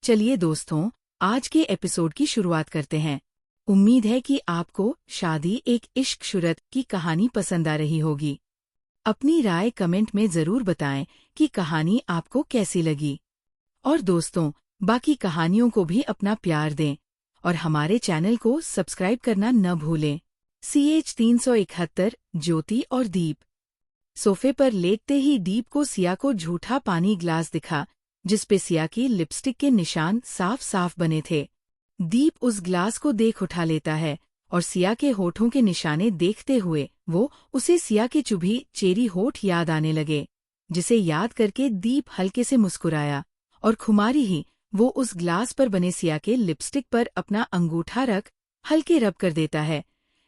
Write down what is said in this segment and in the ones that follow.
चलिए दोस्तों, आज के एपिसोड की शुरुआत करते हैं। उम्मीद है कि आपको शादी एक इश्क शुरत की कहानी पसंद आ रही होगी। अपनी राय कमेंट में जरूर बताएं कि कहानी आपको कैसी लगी। और दोस्तों, बाकी कहानियों को भी अपना प्यार दें और हमारे चैनल को सब्सक्राइब करना न भूलें। CH 371 ज्योति और दीप। सोफे पर लेटते ही दीप को सिया को झूठा पानी ग्लास दिखा, जिसपे सिया की लिपस्टिक के निशान साफ साफ बने थे। दीप उस ग्लास को देख उठा लेता है और सिया के होठों के निशाने देखते हुए उसे सिया के चुभी चेरी होठ याद आने लगे, जिसे याद करके दीप हल्के से मुस्कुराया और खुमारी ही वो उस ग्लास पर बने सिया के लिपस्टिक पर अपना अंगूठा रख हल्के रब कर देता है,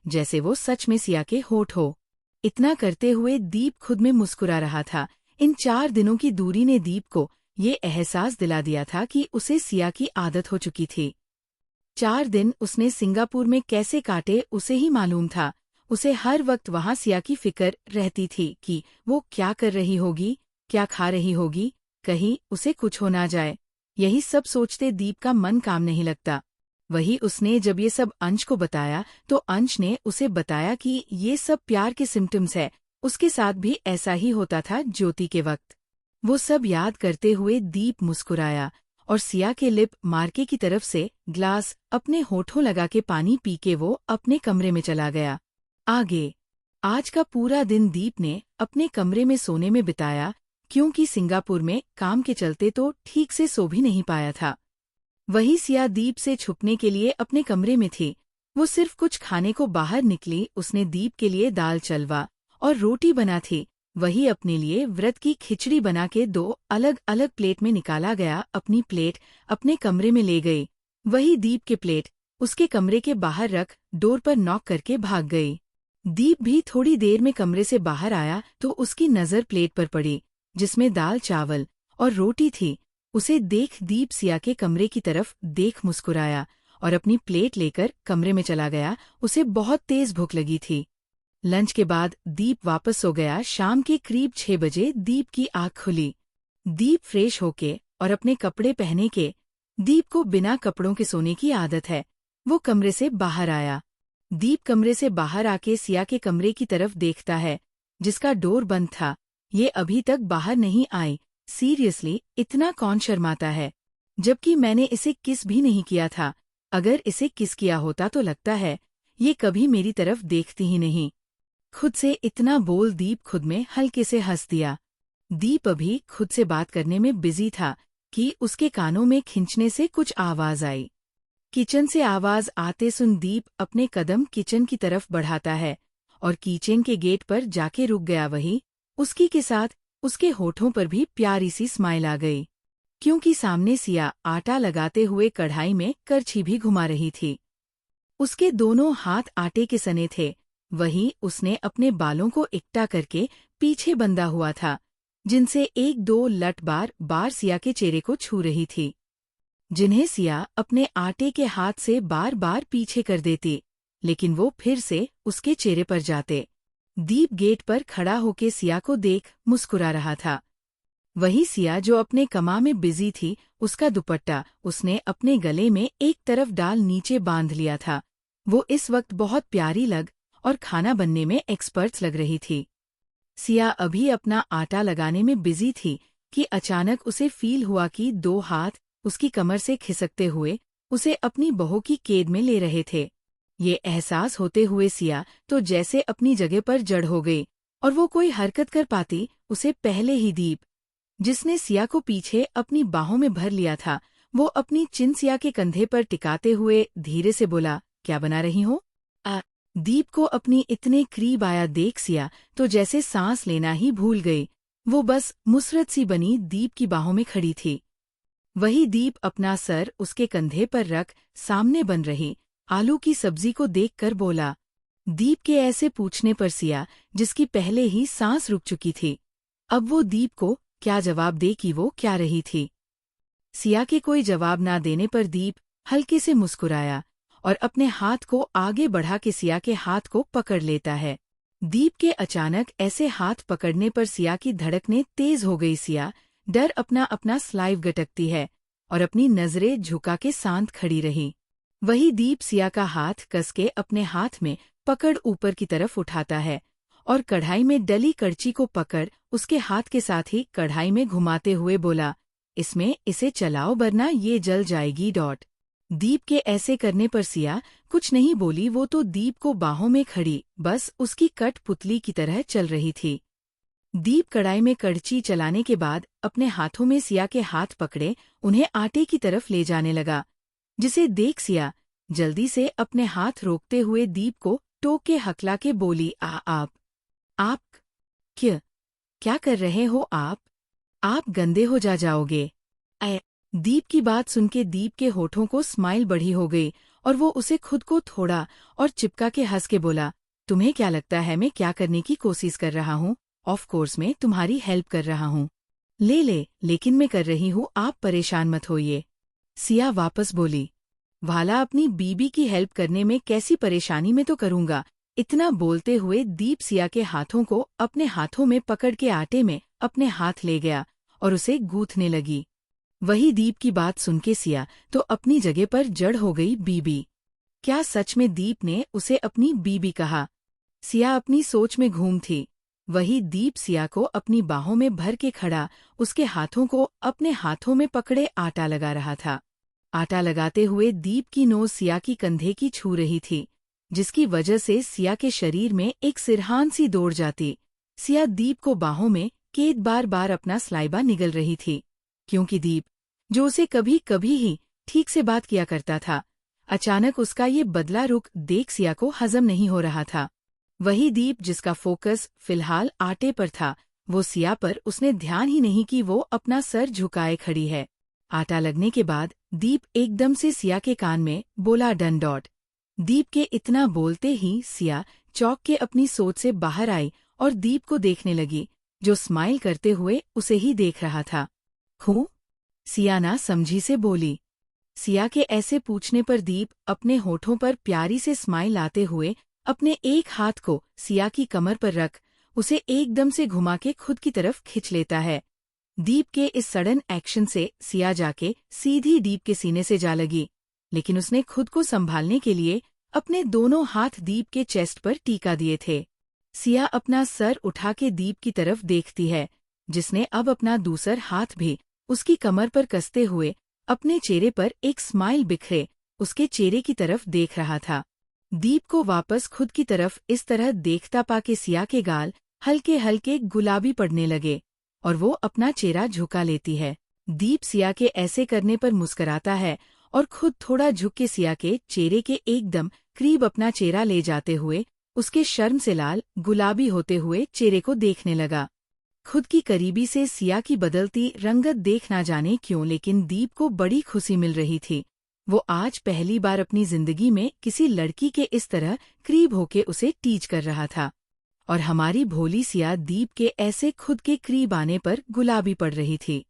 जैसे वो सच में सिया के होठ हो। इतना करते हुए दीप खुद में मुस्कुरा रहा था। इन 4 दिनों की दूरी ने दीप को ये एहसास दिला दिया था कि उसे सिया की आदत हो चुकी थी। 4 दिन उसने सिंगापुर में कैसे काटे उसे ही मालूम था। उसे हर वक्त वहां सिया की फिक्र रहती थी कि वो क्या कर रही होगी, क्या खा रही होगी, कहीं उसे कुछ हो ना जाए। यही सब सोचते दीप का मन काम नहीं लगता। वही उसने जब ये सब अंश को बताया तो अंश ने उसे बताया कि ये सब प्यार के सिम्टम्स है। उसके साथ भी ऐसा ही होता था ज्योति के वक्त। वो सब याद करते हुए दीप मुस्कुराया और सिया के लिप मार्के की तरफ से ग्लास अपने होठों लगा के पानी पी के वो अपने कमरे में चला गया। आगे आज का पूरा दिन दीप ने अपने कमरे में सोने में बिताया, क्योंकि सिंगापुर में काम के चलते तो ठीक से सो भी नहीं पाया था। वही सिया दीप से छुपने के लिए अपने कमरे में थी। वो सिर्फ कुछ खाने को बाहर निकली, उसने दीप के लिए दाल चलवा और रोटी बना थी। वही अपने लिए व्रत की खिचड़ी बना के 2 अलग अलग प्लेट में निकाला गया। अपनी प्लेट अपने कमरे में ले गई। वही दीप के प्लेट उसके कमरे के बाहर रख डोर पर नॉक करके भाग गई। दीप भी थोड़ी देर में कमरे से बाहर आया तो उसकी नज़र प्लेट पर पड़ी, जिसमें दाल चावल और रोटी थी। उसे देख दीप सिया के कमरे की तरफ देख मुस्कुराया और अपनी प्लेट लेकर कमरे में चला गया। उसे बहुत तेज भूख लगी थी। लंच के बाद दीप वापस सो गया। शाम के करीब 6 बजे दीप की आँख खुली। दीप फ्रेश होके और अपने कपड़े पहने के, दीप को बिना कपड़ों के सोने की आदत है, वो कमरे से बाहर आया। दीप कमरे से बाहर आके सिया के कमरे की तरफ देखता है, जिसका डोर बंद था। ये अभी तक बाहर नहीं आई। सीरियसली, इतना कौन शर्माता है, जबकि मैंने इसे किस भी नहीं किया था। अगर इसे किस किया होता तो लगता है ये कभी मेरी तरफ देखती ही नहीं। खुद से इतना बोल दीप खुद में हल्के से हंस दिया। दीप अभी खुद से बात करने में बिजी था कि उसके कानों में खींचने से कुछ आवाज आई। किचन से आवाज आते सुन दीप अपने कदम किचन की तरफ बढ़ाता है और किचन के गेट पर जाके रुक गया। वही उसकी के साथ उसके होठों पर भी प्यारी सी स्माइल आ गई, क्योंकि सामने सिया आटा लगाते हुए कढ़ाई में करछी भी घुमा रही थी। उसके दोनों हाथ आटे के सने थे। वहीं उसने अपने बालों को इकट्ठा करके पीछे बंधा हुआ था, जिनसे 1-2 लट बार बार सिया के चेहरे को छू रही थी, जिन्हें सिया अपने आटे के हाथ से बार बार पीछे कर देती, लेकिन वो फिर से उसके चेहरे पर जाते। दीप गेट पर खड़ा होके सिया को देख मुस्कुरा रहा था। वही सिया जो अपने कमा में बिजी थी, उसका दुपट्टा उसने अपने गले में एक तरफ डाल नीचे बांध लिया था। वो इस वक्त बहुत प्यारी लग और खाना बनने में एक्सपर्ट्स लग रही थी। सिया अभी अपना आटा लगाने में बिजी थी कि अचानक उसे फील हुआ कि 2 हाथ उसकी कमर से खिसकते हुए उसे अपनी बहू की केद में ले रहे थे। ये एहसास होते हुए सिया तो जैसे अपनी जगह पर जड़ हो गई और वो कोई हरकत कर पाती उसे पहले ही दीप, जिसने सिया को पीछे अपनी बाहों में भर लिया था, वो अपनी चिन सिया के कंधे पर टिकाते हुए धीरे से बोला, क्या बना रही हो? दीप को अपनी इतने करीब आया देख सिया तो जैसे सांस लेना ही भूल गई। वो बस मुसरत सी बनी दीप की बाहों में खड़ी थी। वही दीप अपना सर उसके कंधे पर रख सामने बन रही आलू की सब्जी को देखकर बोला। दीप के ऐसे पूछने पर सिया, जिसकी पहले ही सांस रुक चुकी थी, अब वो दीप को क्या जवाब दे कि वो क्या रही थी। सिया के कोई जवाब ना देने पर दीप हल्के से मुस्कुराया और अपने हाथ को आगे बढ़ा के सिया के हाथ को पकड़ लेता है। दीप के अचानक ऐसे हाथ पकड़ने पर सिया की धड़कनें तेज हो गई। सिया डर अपना अपना स्लाइव गटकती है और अपनी नजरें झुका के शांत खड़ी रही। वही दीप सिया का हाथ कसके अपने हाथ में पकड़ ऊपर की तरफ उठाता है और कढ़ाई में डली कड़ची को पकड़ उसके हाथ के साथ ही कढ़ाई में घुमाते हुए बोला, इसमें इसे चलाओ वरना ये जल जाएगी। दीप के ऐसे करने पर सिया कुछ नहीं बोली, वो तो दीप को बाहों में खड़ी बस उसकी कठपुतली की तरह चल रही थी। दीप कढ़ाई में कड़ची चलाने के बाद अपने हाथों में सिया के हाथ पकड़े उन्हें आटे की तरफ ले जाने लगा, जिसे देख सिया जल्दी से अपने हाथ रोकते हुए दीप को टोक के हकला के बोली, आप क्या कर रहे हो? आप गंदे हो जाओगे। दीप की बात सुनके दीप के होठों को स्माइल बढ़ी हो गई और वो उसे खुद को थोड़ा और चिपका के हंस के बोला, तुम्हें क्या लगता है मैं क्या करने की कोशिश कर रहा हूँ? ऑफ कोर्स मैं तुम्हारी हेल्प कर रहा हूँ। लेकिन मैं कर रही हूँ, आप परेशान मत होइए। सिया वापस बोली, भाला अपनी बीबी की हेल्प करने में कैसी परेशानी में तो करूँगा। इतना बोलते हुए दीप सिया के हाथों को अपने हाथों में पकड़ के आटे में अपने हाथ ले गया और उसे गूंथने लगी। वही दीप की बात सुनके सिया तो अपनी जगह पर जड़ हो गई। बीबी? क्या सच में दीप ने उसे अपनी बीबी कहा? सिया अपनी सोच में घूम थी। वही दीप सिया को अपनी बाहों में भर के खड़ा उसके हाथों को अपने हाथों में पकड़े आटा लगा रहा था। आटा लगाते हुए दीप की नोज सिया की कंधे की छू रही थी, जिसकी वजह से सिया के शरीर में एक सिरहान सी दौड़ जाती। सिया दीप को बाहों में कैद बार बार अपना स्लाइबा निगल रही थी, क्योंकि दीप जो उसे कभी कभी ही ठीक से बात किया करता था, अचानक उसका ये बदला रुख देख सिया को हजम नहीं हो रहा था। वही दीप जिसका फोकस फिलहाल आटे पर था, वो सिया पर उसने ध्यान ही नहीं कि वो अपना सर झुकाए खड़ी है। आटा लगने के बाद दीप एकदम से सिया के कान में बोला, डन। दीप के इतना बोलते ही सिया चौंक के अपनी सोच से बाहर आई और दीप को देखने लगी, जो स्माइल करते हुए उसे ही देख रहा था। सिया ना समझी से बोली। सिया के ऐसे पूछने पर दीप अपने होठों पर प्यारी से स्माइल आते हुए अपने एक हाथ को सिया की कमर पर रख उसे एकदम से घुमा के खुद की तरफ खिंच लेता है। दीप के इस सडन एक्शन से सिया जाके सीधी दीप के सीने से जा लगी, लेकिन उसने खुद को संभालने के लिए अपने दोनों हाथ दीप के चेस्ट पर टीका दिए थे। सिया अपना सर उठा के दीप की तरफ देखती है, जिसने अब अपना दूसरा हाथ भी उसकी कमर पर कसते हुए अपने चेहरे पर एक स्माइल बिखरे उसके चेहरे की तरफ देख रहा था। दीप को वापस खुद की तरफ इस तरह देखता पाके सिया के गाल हल्के हल्के गुलाबी पड़ने लगे और वो अपना चेहरा झुका लेती है। दीप सिया के ऐसे करने पर मुस्कुराता है और खुद थोड़ा झुक के सिया के चेहरे के एकदम करीब अपना चेहरा ले जाते हुए उसके शर्म से लाल गुलाबी होते हुए चेहरे को देखने लगा। खुद की करीबी से सिया की बदलती रंगत देख ना जाने क्यों, लेकिन दीप को बड़ी खुशी मिल रही थी। वो आज पहली बार अपनी जिंदगी में किसी लड़की के इस तरह करीब होके उसे टीज कर रहा था, और हमारी भोली सिया दीप के ऐसे खुद के करीब आने पर गुलाबी पड़ रही थी।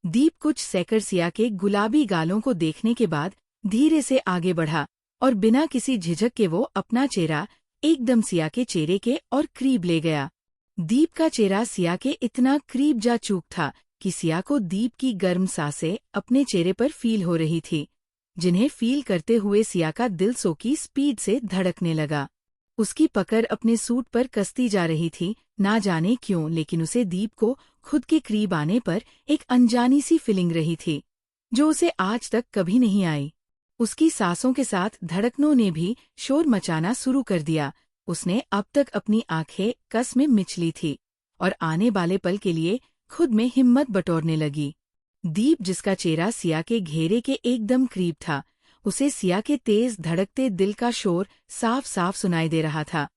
दीप कुछ सेकंड सिया के गुलाबी गालों को देखने के बाद धीरे से आगे बढ़ा और बिना किसी झिझक के वो अपना चेहरा एकदम सिया के चेहरे के और करीब ले गया। दीप का चेहरा सिया के इतना करीब जा चूक था कि सिया को दीप की गर्म सांसें अपने चेहरे पर फील हो रही थी, जिन्हें फील करते हुए सिया का दिल सो की स्पीड से धड़कने लगा। उसकी पकड़ अपने सूट पर कसती जा रही थी, ना जाने क्यों, लेकिन उसे दीप को खुद के करीब आने पर एक अनजानी सी फीलिंग रही थी, जो उसे आज तक कभी नहीं आई। उसकी सांसों के साथ धड़कनों ने भी शोर मचाना शुरू कर दिया। उसने अब तक अपनी आंखें कस में मिचली थी और आने वाले पल के लिए खुद में हिम्मत बटोरने लगी। दीप जिसका चेहरा सिया के घेरे के एकदम करीब था, उसे सिया के तेज धड़कते दिल का शोर साफ साफ सुनाई दे रहा था,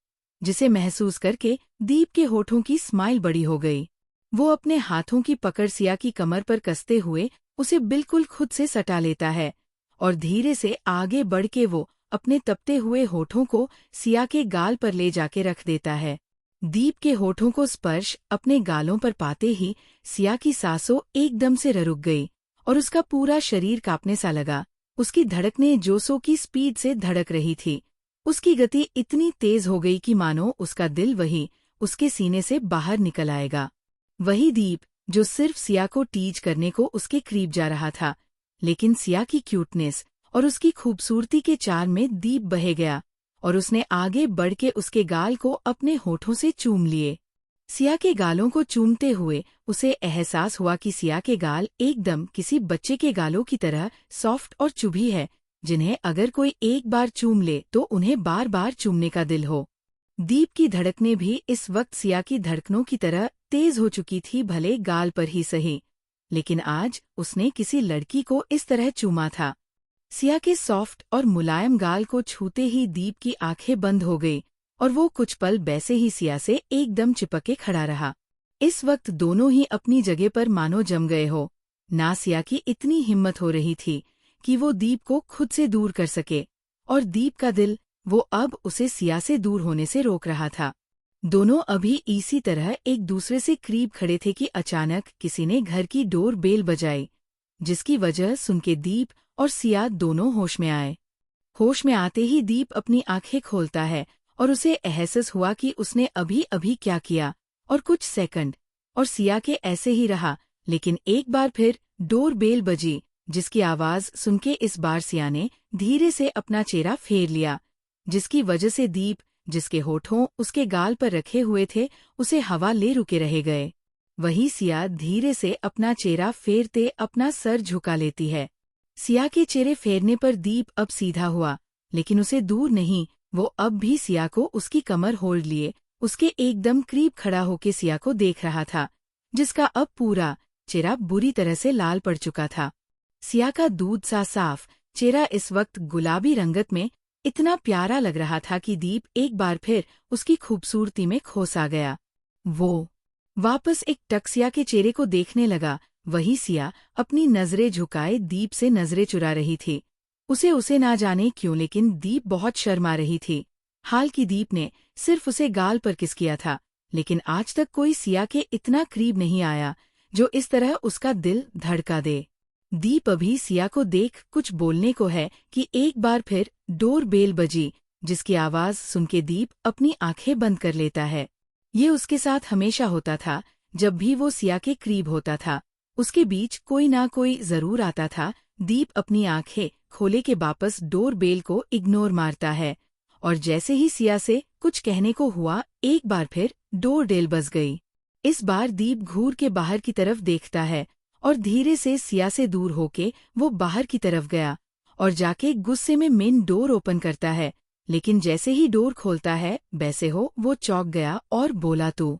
जिसे महसूस करके दीप के होठों की स्माइल बड़ी हो गई। वो अपने हाथों की पकड़ सिया की कमर पर कसते हुए उसे बिल्कुल खुद से सटा लेता है और धीरे से आगे बढ़ के वो अपने तपते हुए होठों को सिया के गाल पर ले जाके रख देता है। दीप के होठों को स्पर्श अपने गालों पर पाते ही सिया की सांसों एकदम से रुक गई और उसका पूरा शरीर कांपने सा लगा। उसकी धड़कनें जोशों की स्पीड से धड़क रही थी। उसकी गति इतनी तेज हो गई कि मानो उसका दिल वही उसके सीने से बाहर निकल आएगा। वही दीप जो सिर्फ सिया को टीज करने को उसके करीब जा रहा था, लेकिन सिया की क्यूटनेस और उसकी खूबसूरती के चार्म में दीप बह गया और उसने आगे बढ़ के उसके गाल को अपने होठों से चूम लिए। सिया के गालों को चूमते हुए उसे एहसास हुआ कि सिया के गाल एकदम किसी बच्चे के गालों की तरह सॉफ्ट और चुभी है, जिन्हें अगर कोई एक बार चूम ले तो उन्हें बार बार चूमने का दिल हो। दीप की धड़कनें भी इस वक्त सिया की धड़कनों की तरह तेज हो चुकी थी, भले गाल पर ही सही, लेकिन आज उसने किसी लड़की को इस तरह चूमा था। सिया के सॉफ्ट और मुलायम गाल को छूते ही दीप की आंखें बंद हो गई और वो कुछ पल वैसे ही सिया से एकदम चिपके खड़ा रहा। इस वक्त दोनों ही अपनी जगह पर मानो जम गए हो। ना सिया की इतनी हिम्मत हो रही थी कि वो दीप को खुद से दूर कर सके, और दीप का दिल वो अब उसे सिया से दूर होने से रोक रहा था। दोनों अभी इसी तरह एक दूसरे से करीब खड़े थे कि अचानक किसी ने घर की डोर बेल बजाई, जिसकी वजह सुन के दीप और सिया दोनों होश में आए। होश में आते ही दीप अपनी आंखें खोलता है और उसे एहसास हुआ कि उसने अभी अभी क्या किया, और कुछ सेकंड और सिया के ऐसे ही रहा, लेकिन एक बार फिर डोर बेल बजी, जिसकी आवाज सुन के इस बार सिया ने धीरे से अपना चेहरा फेर लिया, जिसकी वजह से दीप, जिसके होठों उसके गाल पर रखे हुए थे, उसे हवा ले रुके रह गए। वही सिया धीरे से अपना चेहरा फेरते अपना सर झुका लेती है। सिया के चेहरे फेरने पर दीप अब सीधा हुआ, लेकिन उसे दूर नहीं, वो अब भी सिया को उसकी कमर होल्ड लिए उसके एकदम करीब खड़ा होके सिया को देख रहा था, जिसका अब पूरा चेहरा बुरी तरह से लाल पड़ चुका था। सिया का दूध सा साफ चेहरा इस वक्त गुलाबी रंगत में इतना प्यारा लग रहा था कि दीप एक बार फिर उसकी खूबसूरती में खोस आ गया। वो वापस एक टक सिया के चेहरे को देखने लगा। वही सिया अपनी नजरें झुकाए दीप से नजरें चुरा रही थी। उसे ना जाने क्यों, लेकिन दीप बहुत शर्मा रही थी। हाल की दीप ने सिर्फ उसे गाल पर किस किया था, लेकिन आज तक कोई सिया के इतना करीब नहीं आया जो इस तरह उसका दिल धड़का दे। दीप अभी सिया को देख कुछ बोलने को है कि एक बार फिर डोर बेल बजी, जिसकी आवाज सुन के दीप अपनी आंखें बंद कर लेता है। ये उसके साथ हमेशा होता था, जब भी वो सिया के करीब होता था उसके बीच कोई ना कोई जरूर आता था। दीप अपनी आंखें खोले के वापस डोर बेल को इग्नोर मारता है, और जैसे ही सिया से कुछ कहने को हुआ, एक बार फिर डोर बेल बज गई। इस बार दीप घूर के बाहर की तरफ देखता है और धीरे से सिया से दूर होके वो बाहर की तरफ गया और जाके गुस्से में मेन डोर ओपन करता है, लेकिन जैसे ही डोर खोलता है वैसे हो वो चौंक गया और बोला, तू?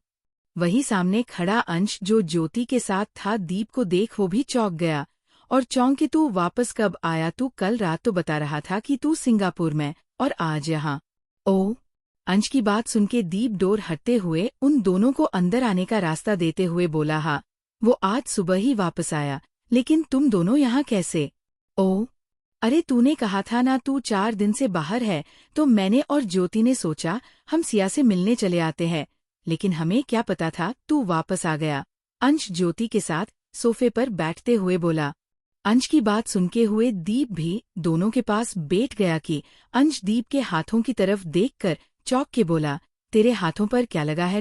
वही सामने खड़ा अंश जो ज्योति के साथ था, दीप को देख वो भी चौंक गया और चौंक के, तू वापस कब आया? तू कल रात तो बता रहा था कि तू सिंगापुर में और आज यहाँ। ओ, अंश की बात सुन के दीप डोर हटते हुए उन दोनों को अंदर आने का रास्ता देते हुए बोला, हाँ वो आज सुबह ही वापस आया, लेकिन तुम दोनों यहाँ कैसे? ओ, अरे तूने कहा था ना तू 4 दिन से बाहर है, तो मैंने और ज्योति ने सोचा हम सिया से मिलने चले आते हैं, लेकिन हमें क्या पता था तू वापस आ गया। अंश ज्योति के साथ सोफे पर बैठते हुए बोला। अंश की बात सुनके हुए दीप भी दोनों के पास बैठ गया कि अंश दीप के हाथों की तरफ देखकर चौंक के बोला, तेरे हाथों पर क्या लगा है?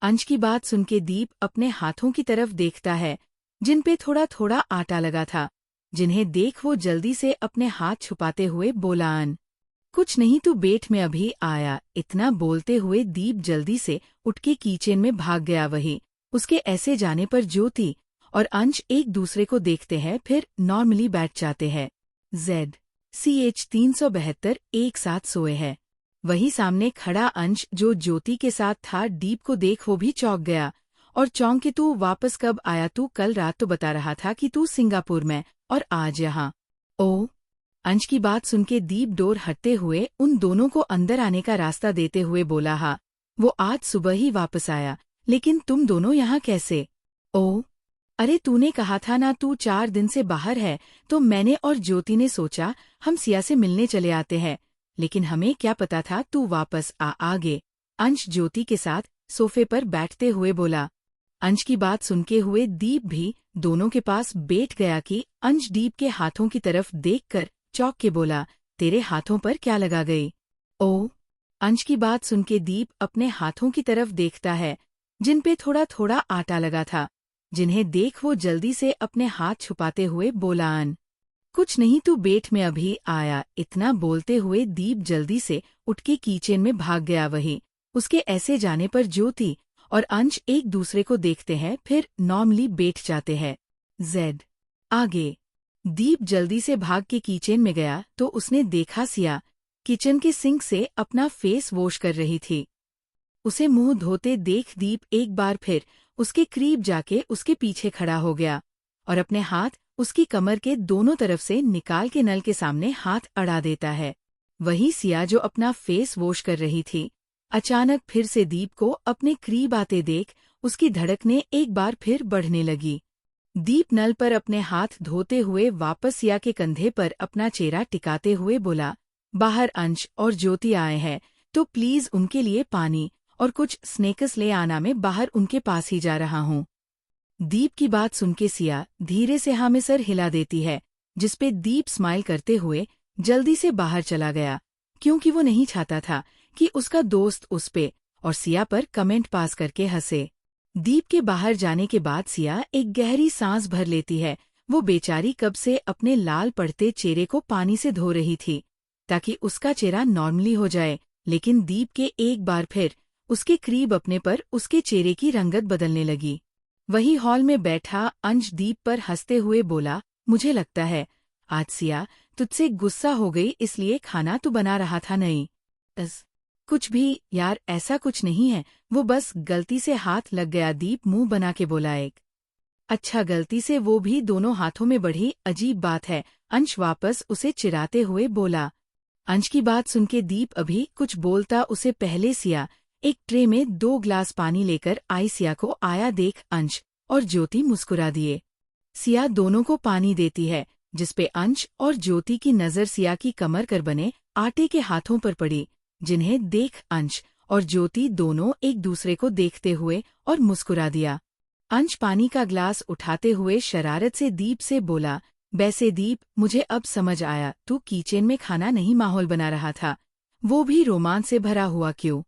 अंश की बात सुनके दीप अपने हाथों की तरफ देखता है, जिन पे थोड़ा थोड़ा आटा लगा था, जिन्हें देख वो जल्दी से अपने हाथ छुपाते हुए बोला, अन कुछ नहीं, तू बैठ, में अभी आया। इतना बोलते हुए दीप जल्दी से उठ के किचन में भाग गया। वही उसके ऐसे जाने पर ज्योति और अंश एक दूसरे को देखते हैं, फिर नॉर्मली बैठ जाते हैं। ZCH 372 एक साथ सोए हैं। वही सामने खड़ा अंश जो ज्योति के साथ था, दीप को देख वो भी चौंक गया और चौंक के, तू वापस कब आया? तू कल रात तो बता रहा था कि तू सिंगापुर में और आज यहाँ। ओ, अंश की बात सुन के दीप डोर हटते हुए उन दोनों को अंदर आने का रास्ता देते हुए बोला, हाँ वो आज सुबह ही वापस आया, लेकिन तुम दोनों यहाँ कैसे? ओ, अरे तूने कहा था ना तू 4 दिन से बाहर है, तो मैंने और ज्योति ने सोचा हम सिया से मिलने चले आते हैं, लेकिन हमें क्या पता था तू वापस आ गए। अंश ज्योति के साथ सोफे पर बैठते हुए बोला। अंश की बात सुनके हुए दीप भी दोनों के पास बैठ गया कि अंश दीप के हाथों की तरफ देखकर चौंक के बोला, तेरे हाथों पर क्या लगा गई? ओ, अंश की बात सुनके दीप अपने हाथों की तरफ देखता है, जिन पे थोड़ा थोड़ा आटा लगा था, जिन्हें देख वो जल्दी से अपने हाथ छुपाते हुए बोला, अन कुछ नहीं, तू बैठ, में अभी आया। इतना बोलते हुए दीप जल्दी से उठ के किचन में भाग गया। वही उसके ऐसे जाने पर ज्योति और अंश एक दूसरे को देखते हैं, फिर नॉर्मली बैठ जाते हैं। जेड आगे दीप जल्दी से भाग के किचन में गया तो उसने देखा सिया किचन के सिंक से अपना फेस वॉश कर रही थी। उसे मुंह धोते देख दीप एक बार फिर उसके करीब जाके उसके पीछे खड़ा हो गया और अपने हाथ उसकी कमर के दोनों तरफ से निकाल के नल के सामने हाथ अड़ा देता है। वही सिया जो अपना फेस वॉश कर रही थी, अचानक फिर से दीप को अपने करीब आते देख उसकी धड़कनें एक बार फिर बढ़ने लगी। दीप नल पर अपने हाथ धोते हुए वापस सिया के कंधे पर अपना चेहरा टिकाते हुए बोला, बाहर अंश और ज्योति आए हैं तो प्लीज उनके लिए पानी और कुछ स्नैक्स ले आना, मैं बाहर उनके पास ही जा रहा हूँ। दीप की बात सुनके सिया धीरे से हाँ में सर हिला देती है, जिसपे दीप स्माइल करते हुए जल्दी से बाहर चला गया, क्योंकि वो नहीं चाहता था कि उसका दोस्त उस पे और सिया पर कमेंट पास करके हंसे। दीप के बाहर जाने के बाद सिया एक गहरी सांस भर लेती है। वो बेचारी कब से अपने लाल पड़ते चेहरे को पानी से धो रही थी ताकि उसका चेहरा नॉर्मली हो जाए, लेकिन दीप के एक बार फिर उसके करीब अपने पर उसके चेहरे की रंगत बदलने लगी। वही हॉल में बैठा अंश दीप पर हंसते हुए बोला, मुझे लगता है आज सिया तुझसे गुस्सा हो गई, इसलिए खाना तू बना रहा था नहीं। कुछ भी यार, ऐसा कुछ नहीं है, वो बस गलती से हाथ लग गया। दीप मुंह बना के बोला, एक अच्छा गलती से, वो भी दोनों हाथों में, बड़ी अजीब बात है। अंश वापस उसे चिढ़ाते हुए बोला। अंश की बात सुनके दीप अभी कुछ बोलता उसे पहले सिया एक ट्रे में 2 ग्लास पानी लेकर आई। सिया को आया देख अंश और ज्योति मुस्कुरा दिए। सिया दोनों को पानी देती है, जिसपे अंश और ज्योति की नजर सिया की कमर कर बने आटे के हाथों पर पड़ी, जिन्हें देख अंश और ज्योति दोनों एक दूसरे को देखते हुए और मुस्कुरा दिया। अंश पानी का ग्लास उठाते हुए शरारत से दीप से बोला, वैसे दीप मुझे अब समझ आया, तू किचन में खाना नहीं माहौल बना रहा था, वो भी रोमांच से भरा हुआ। क्यों?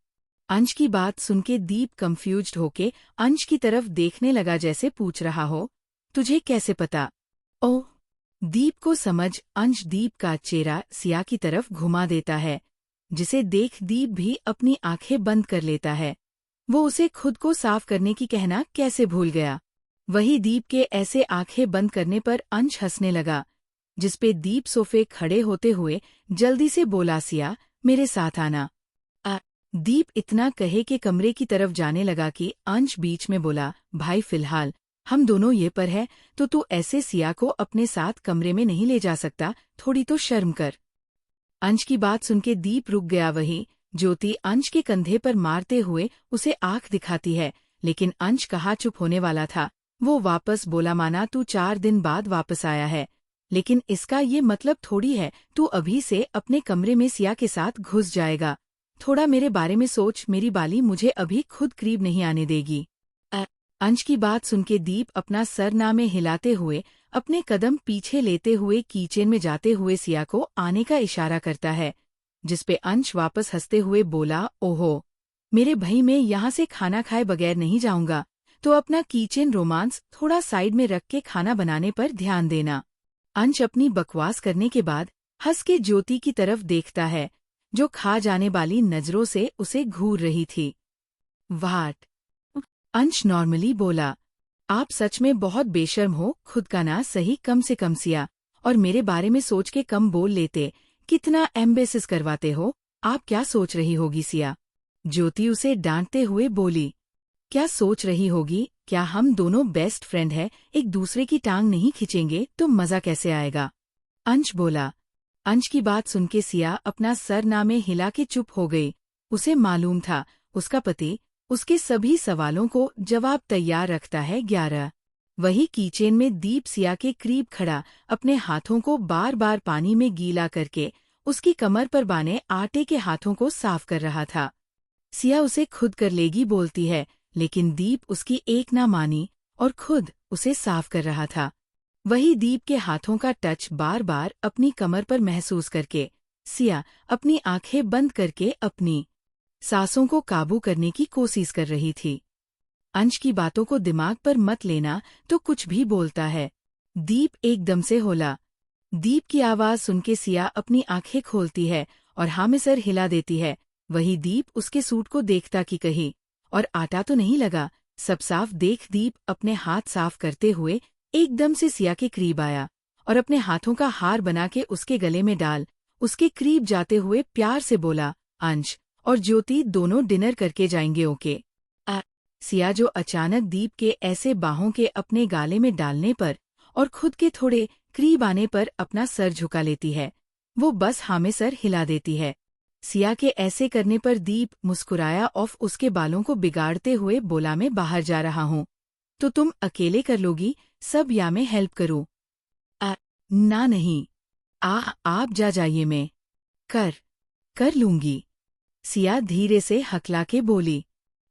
अंश की बात सुनके दीप कंफ्यूज्ड होके अंश की तरफ देखने लगा, जैसे पूछ रहा हो, तुझे कैसे पता? ओह! दीप को समझ अंश दीप का चेहरा सिया की तरफ घुमा देता है, जिसे देख दीप भी अपनी आंखें बंद कर लेता है। वो उसे खुद को साफ करने की कहना कैसे भूल गया। वही दीप के ऐसे आंखें बंद करने पर अंश हंसने लगा, जिसपे दीप सोफे खड़े होते हुए जल्दी से बोला, सिया मेरे साथ आना। दीप इतना कहे के कमरे की तरफ जाने लगा कि अंश बीच में बोला, भाई फिलहाल हम दोनों ये पर है तो तू ऐसे सिया को अपने साथ कमरे में नहीं ले जा सकता, थोड़ी तो शर्म कर। अंश की बात सुनके दीप रुक गया। वही ज्योति अंश के कंधे पर मारते हुए उसे आंख दिखाती है, लेकिन अंश कहाँ चुप होने वाला था, वो वापस बोला, माना तू 4 दिन बाद वापस आया है, लेकिन इसका ये मतलब थोड़ी है तू अभी से अपने कमरे में सिया के साथ घुस जाएगा। थोड़ा मेरे बारे में सोच, मेरी बाली मुझे अभी खुद करीब नहीं आने देगी। अंश की बात सुनके दीप अपना सर ना में हिलाते हुए अपने कदम पीछे लेते हुए किचन में जाते हुए सिया को आने का इशारा करता है, जिसपे अंश वापस हंसते हुए बोला, ओहो मेरे भाई, मैं यहाँ से खाना खाए बगैर नहीं जाऊंगा, तो अपना किचन रोमांस थोड़ा साइड में रख के खाना बनाने पर ध्यान देना। अंश अपनी बकवास करने के बाद हंस के ज्योति की तरफ देखता है, जो खा जाने वाली नजरों से उसे घूर रही थी। वाट! अंश नॉर्मली बोला, आप सच में बहुत बेशर्म हो, खुद का ना सही कम से कम सिया, और मेरे बारे में सोच के कम बोल लेते, कितना एम्बेसिस करवाते हो, आप क्या सोच रही होगी सिया? ज्योति उसे डांटते हुए बोली, क्या सोच रही होगी, क्या हम दोनों बेस्ट फ्रेंड हैं, एक दूसरे की टांग नहीं खींचेंगे तो मजा कैसे आएगा? अंश बोला। अंश की बात सुनके सिया अपना सर ना में हिला के चुप हो गई। उसे मालूम था उसका पति उसके सभी सवालों को जवाब तैयार रखता है। 11 वही किचन में दीप सिया के करीब खड़ा अपने हाथों को बार बार पानी में गीला करके उसकी कमर पर बाने आटे के हाथों को साफ कर रहा था। सिया उसे खुद कर लेगी बोलती है, लेकिन दीप उसकी एक ना मानी और खुद उसे साफ कर रहा था। वही दीप के हाथों का टच बार बार अपनी कमर पर महसूस करके सिया अपनी आंखें बंद करके अपनी सांसों को काबू करने की कोशिश कर रही थी। अंश की बातों को दिमाग पर मत लेना तो कुछ भी बोलता है। दीप एकदम से होला। दीप की आवाज सुन के सिया अपनी आंखें खोलती है और हाँ में सर हिला देती है। वही दीप उसके सूट को देखता कि कहीं और आटा तो नहीं लगा। सब साफ देख दीप अपने हाथ साफ करते हुए एकदम से सिया के करीब आया और अपने हाथों का हार बना के उसके गले में डाल उसके करीब जाते हुए प्यार से बोला, अंश और ज्योति दोनों डिनर करके जाएंगे ओके। सिया जो अचानक दीप के ऐसे बाहों के अपने गाले में डालने पर और खुद के थोड़े करीब आने पर अपना सर झुका लेती है। वो बस हाँ में सर हिला देती है। सिया के ऐसे करने पर दीप मुस्कुराया और उसके बालों को बिगाड़ते हुए बोला, मैं बाहर जा रहा हूँ तो तुम अकेले कर लोगी सब या मैं हेल्प करूँ? ना नहीं, आप जा जाइए, मैं कर लूंगी। सिया धीरे से हकला के बोली।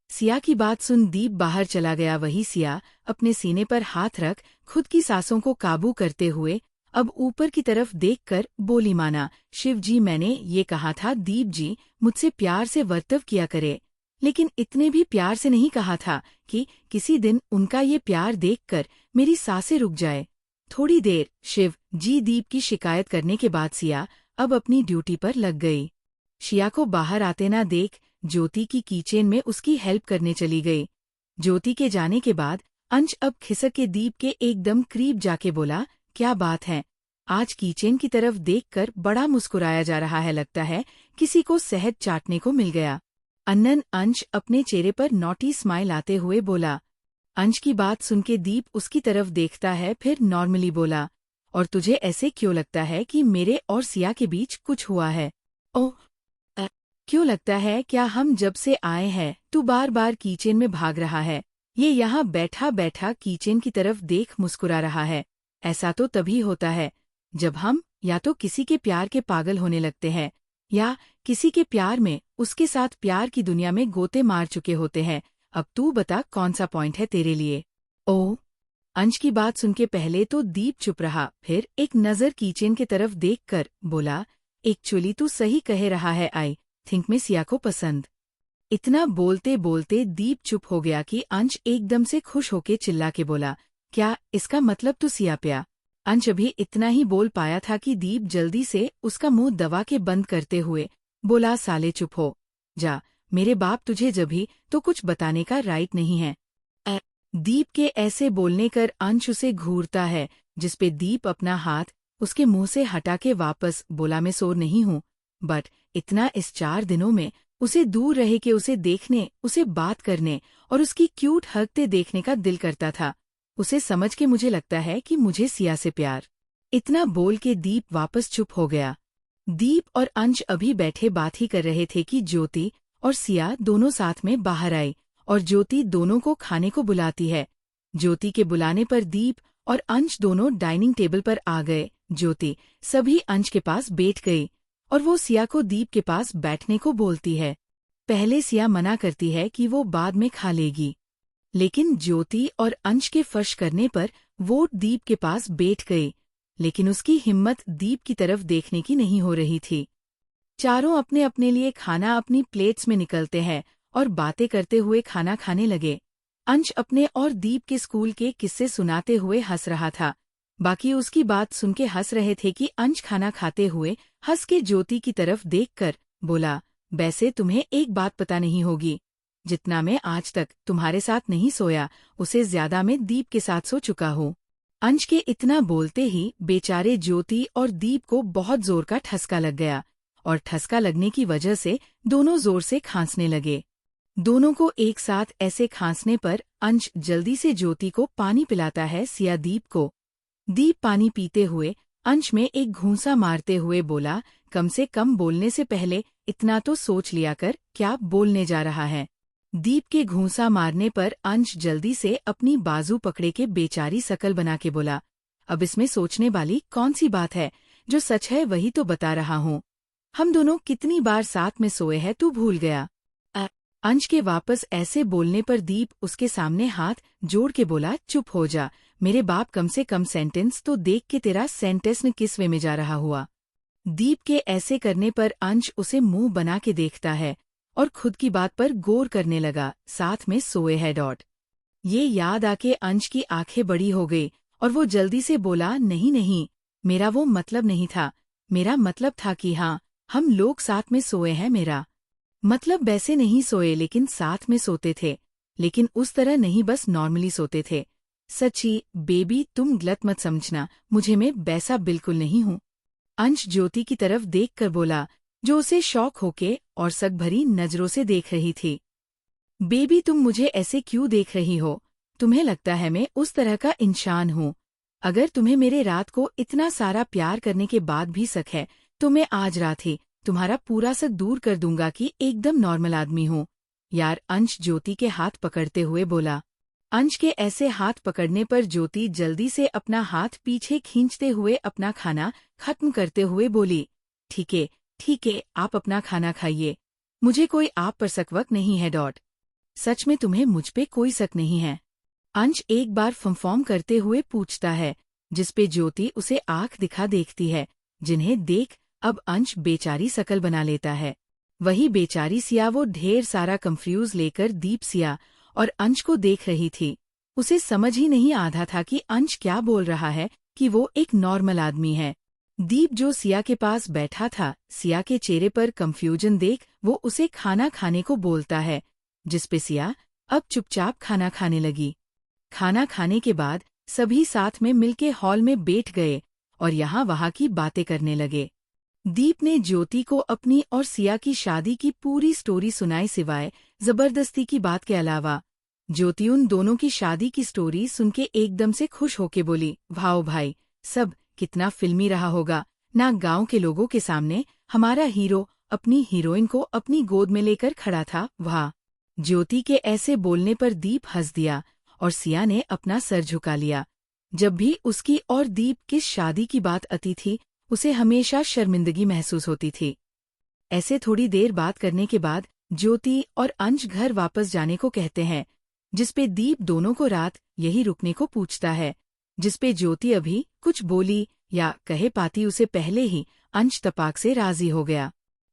सिया की बात सुन दीप बाहर चला गया। वही सिया अपने सीने पर हाथ रख खुद की सांसों को काबू करते हुए अब ऊपर की तरफ देखकर बोली, माना शिव जी, मैंने ये कहा था दीप जी मुझसे प्यार से वर्तव किया करे, लेकिन इतने भी प्यार से नहीं कहा था कि किसी दिन उनका ये प्यार देखकर मेरी सांसें रुक जाए। थोड़ी देर शिव जी दीप की शिकायत करने के बाद सिया अब अपनी ड्यूटी पर लग गई। शिया को बाहर आते ना देख ज्योति की कीचेन में उसकी हेल्प करने चली गई। ज्योति के जाने के बाद अंश अब खिसक के दीप के एकदम करीब जाके बोला, क्या बात है? आज कीचेन की तरफ देखकर बड़ा मुस्कुराया जा रहा है, लगता है किसी को शहद चाटने को मिल गया। अंश अपने चेहरे पर नॉटी स्माइल आते हुए बोला। अंश की बात सुन के दीप उसकी तरफ देखता है, फिर नॉर्मली बोला, और तुझे ऐसे क्यों लगता है कि मेरे और सिया के बीच कुछ हुआ है? ओह, क्यों लगता है? क्या हम जब से आए हैं तू बार बार कीचेन में भाग रहा है? ये यहाँ बैठा बैठा कीचेन की तरफ देख मुस्कुरा रहा है। ऐसा तो तभी होता है जब हम या तो किसी के प्यार के पागल होने लगते हैं या किसी के प्यार में उसके साथ प्यार की दुनिया में गोते मार चुके होते हैं। अब तू बता कौन सा पॉइंट है तेरे लिए? ओह, अंश की बात सुन के पहले तो दीप चुप रहा, फिर एक नजर कीचेन की तरफ देखकर बोला, एक्चुअली तू सही कह रहा है, आई थिंक मैं सिया को पसंद। इतना बोलते बोलते दीप चुप हो गया कि अंश एकदम से खुश होके चिल्ला के बोला, क्या इसका मतलब तू सिया प्या? अंश अभी इतना ही बोल पाया था कि दीप जल्दी से उसका मुंह दबा के बंद करते हुए बोला, साले चुप हो जा, मेरे बाप तुझे जभी तो कुछ बताने का राइट नहीं है। दीप के ऐसे बोलने कर अंश उसे घूरता है, जिसपे दीप अपना हाथ उसके मुंह से हटा के वापस बोला, मैं सो नहीं हूँ, बट इतना इस 4 दिनों में उसे दूर रहे के उसे देखने, उसे बात करने और उसकी क्यूट हरकतें देखने का दिल करता था। उसे समझ के मुझे लगता है कि मुझे सिया से प्यार। इतना बोल के दीप वापस चुप हो गया। दीप और अंश अभी बैठे बात ही कर रहे थे कि ज्योति और सिया दोनों साथ में बाहर आई और ज्योति दोनों को खाने को बुलाती है। ज्योति के बुलाने पर दीप और अंश दोनों डाइनिंग टेबल पर आ गए। ज्योति सभी अंश के पास बैठ गई और वो सिया को दीप के पास बैठने को बोलती है। पहले सिया मना करती है कि वो बाद में खा लेगी, लेकिन ज्योति और अंश के फर्श करने पर वो दीप के पास बैठ गई, लेकिन उसकी हिम्मत दीप की तरफ देखने की नहीं हो रही थी। चारों अपने अपने लिए खाना अपनी प्लेट्स में निकलते हैं और बातें करते हुए खाना खाने लगे। अंश अपने और दीप के स्कूल के किस्से सुनाते हुए हंस रहा था। बाकी उसकी बात सुन के हंस रहे थे कि अंश खाना खाते हुए हंस के ज्योति की तरफ देखकर बोला, वैसे तुम्हें एक बात पता नहीं होगी, जितना मैं आज तक तुम्हारे साथ नहीं सोया उसे ज्यादा मैं दीप के साथ सो चुका हूँ। अंश के इतना बोलते ही बेचारे ज्योति और दीप को बहुत जोर का ठसका लग गया और ठसका लगने की वजह से दोनों जोर से खांसने लगे। दोनों को एक साथ ऐसे खांसने पर अंश जल्दी से ज्योति को पानी पिलाता है। सिया दीप को। दीप पानी पीते हुए अंश में एक घूंसा मारते हुए बोला, कम से कम बोलने से पहले इतना तो सोच लिया कर क्या बोलने जा रहा है। दीप के घूंसा मारने पर अंश जल्दी से अपनी बाजू पकड़े के बेचारी शकल बना के बोला, अब इसमें सोचने वाली कौन सी बात है, जो सच है वही तो बता रहा हूँ। हम दोनों कितनी बार साथ में सोए हैं तू भूल गया? अंश के वापस ऐसे बोलने पर दीप उसके सामने हाथ जोड़ के बोला, चुप हो जा मेरे बाप, कम से कम सेंटेंस तो देख के तेरा सेंटेंस न किस वे में जा रहा हुआ। दीप के ऐसे करने पर अंश उसे मुंह बना के देखता है और खुद की बात पर गौर करने लगा, साथ में सोए है ये याद आके अंश की आंखें बड़ी हो गई और वो जल्दी से बोला, नहीं नहीं, मेरा वो मतलब नहीं था। मेरा मतलब था कि हाँ, हम लोग साथ में सोए हैं। मेरा मतलब वैसे नहीं सोए, लेकिन साथ में सोते थे। लेकिन उस तरह नहीं, बस नॉर्मली सोते थे। सच्ची बेबी, तुम गलत मत समझना, मुझे मैं वैसा बिल्कुल नहीं हूँ। अंश ज्योति की तरफ देखकर बोला, जो उसे शौक होके और शक भरी नजरों से देख रही थी। बेबी, तुम मुझे ऐसे क्यों देख रही हो? तुम्हें लगता है मैं उस तरह का इंसान हूँ? अगर तुम्हें मेरे रात को इतना सारा प्यार करने के बाद भी शक है, तो मैं आज रात ही तुम्हारा पूरा शक दूर कर दूंगा कि एकदम नॉर्मल आदमी हूँ। यार, अंश ज्योति के हाथ पकड़ते हुए बोला। अंश के ऐसे हाथ पकड़ने पर ज्योति जल्दी से अपना हाथ पीछे खींचते हुए अपना खाना खत्म करते हुए बोली, ठीक है, आप अपना खाना खाइए। मुझे कोई आप पर शक वक नहीं है। सच में तुम्हें मुझ पे कोई शक नहीं है? अंश एक बार फॉर्म करते हुए पूछता है, जिसपे ज्योति उसे आंख दिखा देखती है, जिन्हें देख अब अंश बेचारी शकल बना लेता है। वही बेचारी सिया, वो ढेर सारा कंफ्यूज लेकर दीप सिया और अंश को देख रही थी। उसे समझ ही नहीं आता था कि अंश क्या बोल रहा है, कि वो एक नॉर्मल आदमी है। दीप जो सिया के पास बैठा था, सिया के चेहरे पर कंफ्यूजन देख वो उसे खाना खाने को बोलता है, जिसपे सिया अब चुपचाप खाना खाने लगी। खाना खाने के बाद सभी साथ में मिलके हॉल में बैठ गए और यहाँ वहाँ की बातें करने लगे। दीप ने ज्योति को अपनी और सिया की शादी की पूरी स्टोरी सुनाई, सिवाय जबरदस्ती की बात के अलावा। ज्योति उन दोनों की शादी की स्टोरी सुनके एकदम से खुश होके बोली, वाह भाई, सब कितना फिल्मी रहा होगा ना। गांव के लोगों के सामने हमारा हीरो अपनी हीरोइन को अपनी गोद में लेकर खड़ा था। वाह। ज्योति के ऐसे बोलने पर दीप हंस दिया और सिया ने अपना सर झुका लिया। जब भी उसकी और दीप की शादी की बात आती थी, उसे हमेशा शर्मिंदगी महसूस होती थी। ऐसे थोड़ी देर बात करने के बाद ज्योति और अंश घर वापस जाने को कहते हैं, जिसपे दीप दोनों को रात यही रुकने को पूछता है। जिसपे ज्योति अभी कुछ बोली या कहे पाती उसे पहले ही अंश तपाक से राजी हो गया।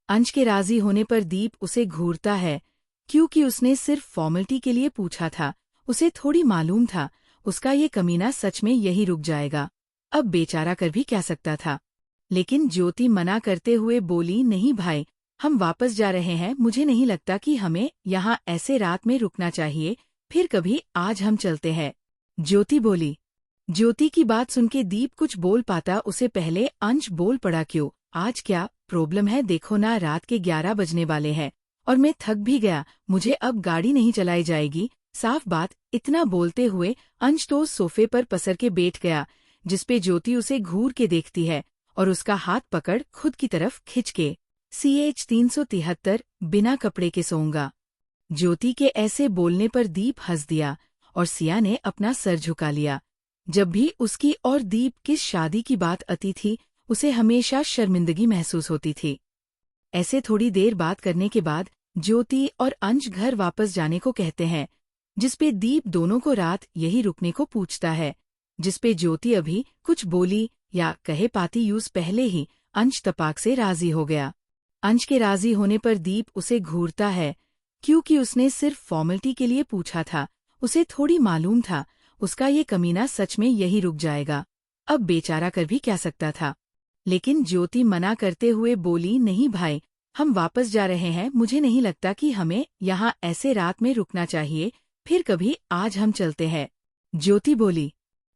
अंश के राजी होने पर दीप उसे घूरता है, क्योंकि उसने सिर्फ फॉर्मेलिटी के लिए पूछा था। उसे थोड़ी मालूम था उसका ये कमीना सच में यही रुक जाएगा। अब बेचारा कर भी क्या सकता था। लेकिन ज्योति मना करते हुए बोली, नहीं भाई, हम वापस जा रहे हैं। मुझे नहीं लगता कि हमें यहाँ ऐसे रात में रुकना चाहिए। फिर कभी आज हम चलते हैं, ज्योति बोली। ज्योति की बात सुनके दीप कुछ बोल पाता उसे पहले अंश बोल पड़ा, क्यों, आज क्या प्रॉब्लम है? देखो ना, रात के 11 बजने वाले हैं और मैं थक भी गया। मुझे अब गाड़ी नहीं चलाई जाएगी। साफ बात। इतना बोलते हुए अंश तो सोफे पर पसर के बैठ गया, जिसपे ज्योति उसे घूर के देखती है और उसका हाथ पकड़ खुद की तरफ खिंच के, CH 373 बिना कपड़े के सोऊंगा। ज्योति के ऐसे बोलने पर दीप हंस दिया और सिया ने अपना सर झुका लिया। जब भी उसकी और दीप की शादी की बात आती थी, उसे हमेशा शर्मिंदगी महसूस होती थी। ऐसे थोड़ी देर बात करने के बाद ज्योति और अंश घर वापस जाने को कहते हैं, जिसपे दीप दोनों को रात यही रुकने को पूछता है। जिसपे ज्योति अभी कुछ बोली या कहे पाती यूज पहले ही अंश तपाक से राजी हो गया। अंश के राजी होने पर दीप उसे घूरता है, क्योंकि उसने सिर्फ फॉर्मेलिटी के लिए पूछा था। उसे थोड़ी मालूम था उसका ये कमीना सच में यही रुक जाएगा। अब बेचारा कर भी क्या सकता था। लेकिन ज्योति मना करते हुए बोली, नहीं भाई, हम वापस जा रहे हैं। मुझे नहीं लगता कि हमें यहाँ ऐसे रात में रुकना चाहिए। फिर कभी आज हम चलते हैं, ज्योति बोली।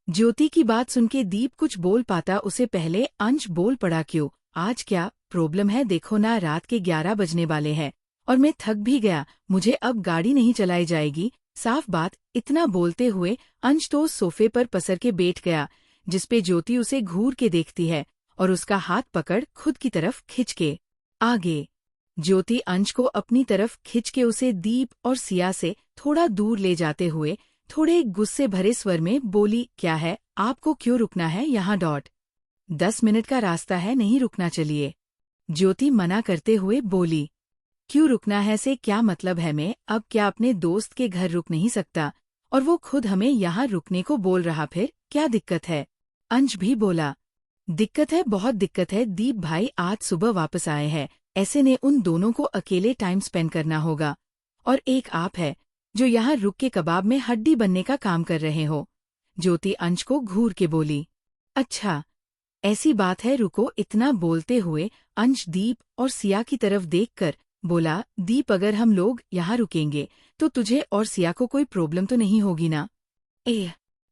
ज्योति की बात सुनके दीप कुछ बोल पाता उसे पहले अंश बोल पड़ा, क्यों, आज क्या प्रॉब्लम है? देखो ना, रात के 11 बजने वाले हैं और मैं थक भी गया। मुझे अब गाड़ी नहीं चलाई जाएगी। साफ बात। इतना बोलते हुए अंश तो सोफे पर पसर के बैठ गया, जिसपे ज्योति उसे घूर के देखती है और उसका हाथ पकड़ खुद की तरफ खिंच के आगे। ज्योति अंश को अपनी तरफ खिंच के उसे दीप और सिया से थोड़ा दूर ले जाते हुए थोड़े गुस्से भरे स्वर में बोली, क्या है, आपको क्यों रुकना है यहाँ? 10 मिनट का रास्ता है, नहीं रुकना, चलिए। ज्योति मना करते हुए बोली, क्यों रुकना है से क्या मतलब है? मैं अब क्या अपने दोस्त के घर रुक नहीं सकता? और वो खुद हमें यहाँ रुकने को बोल रहा, फिर क्या दिक्कत है? अंश भी बोला, दिक्कत है, बहुत दिक्कत है। दीप भाई आज सुबह वापस आए हैं, ऐसे ने उन दोनों को अकेले टाइम स्पेंड करना होगा। और एक आप है जो यहाँ रुक के कबाब में हड्डी बनने का काम कर रहे हो। ज्योति अंश को घूर के बोली। अच्छा, ऐसी बात है, रुको। इतना बोलते हुए अंश दीप और सिया की तरफ देखकर बोला, दीप अगर हम लोग यहाँ रुकेंगे तो तुझे और सिया को कोई प्रॉब्लम तो नहीं होगी ना?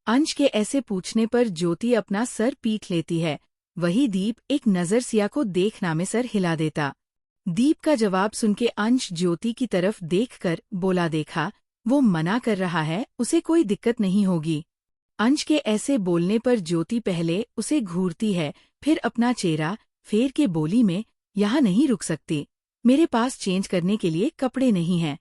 अंश के ऐसे पूछने पर ज्योति अपना सर पीट लेती है। वही दीप एक नज़र सिया को देखना में सर हिला देता। दीप का जवाब सुनके अंश ज्योति की तरफ देखकर बोला, देखा, वो मना कर रहा है, उसे कोई दिक्कत नहीं होगी। अंश के ऐसे बोलने पर ज्योति पहले उसे घूरती है, फिर अपना चेहरा फेर के बोली, में यहाँ नहीं रुक सकती, मेरे पास चेंज करने के लिए कपड़े नहीं हैं।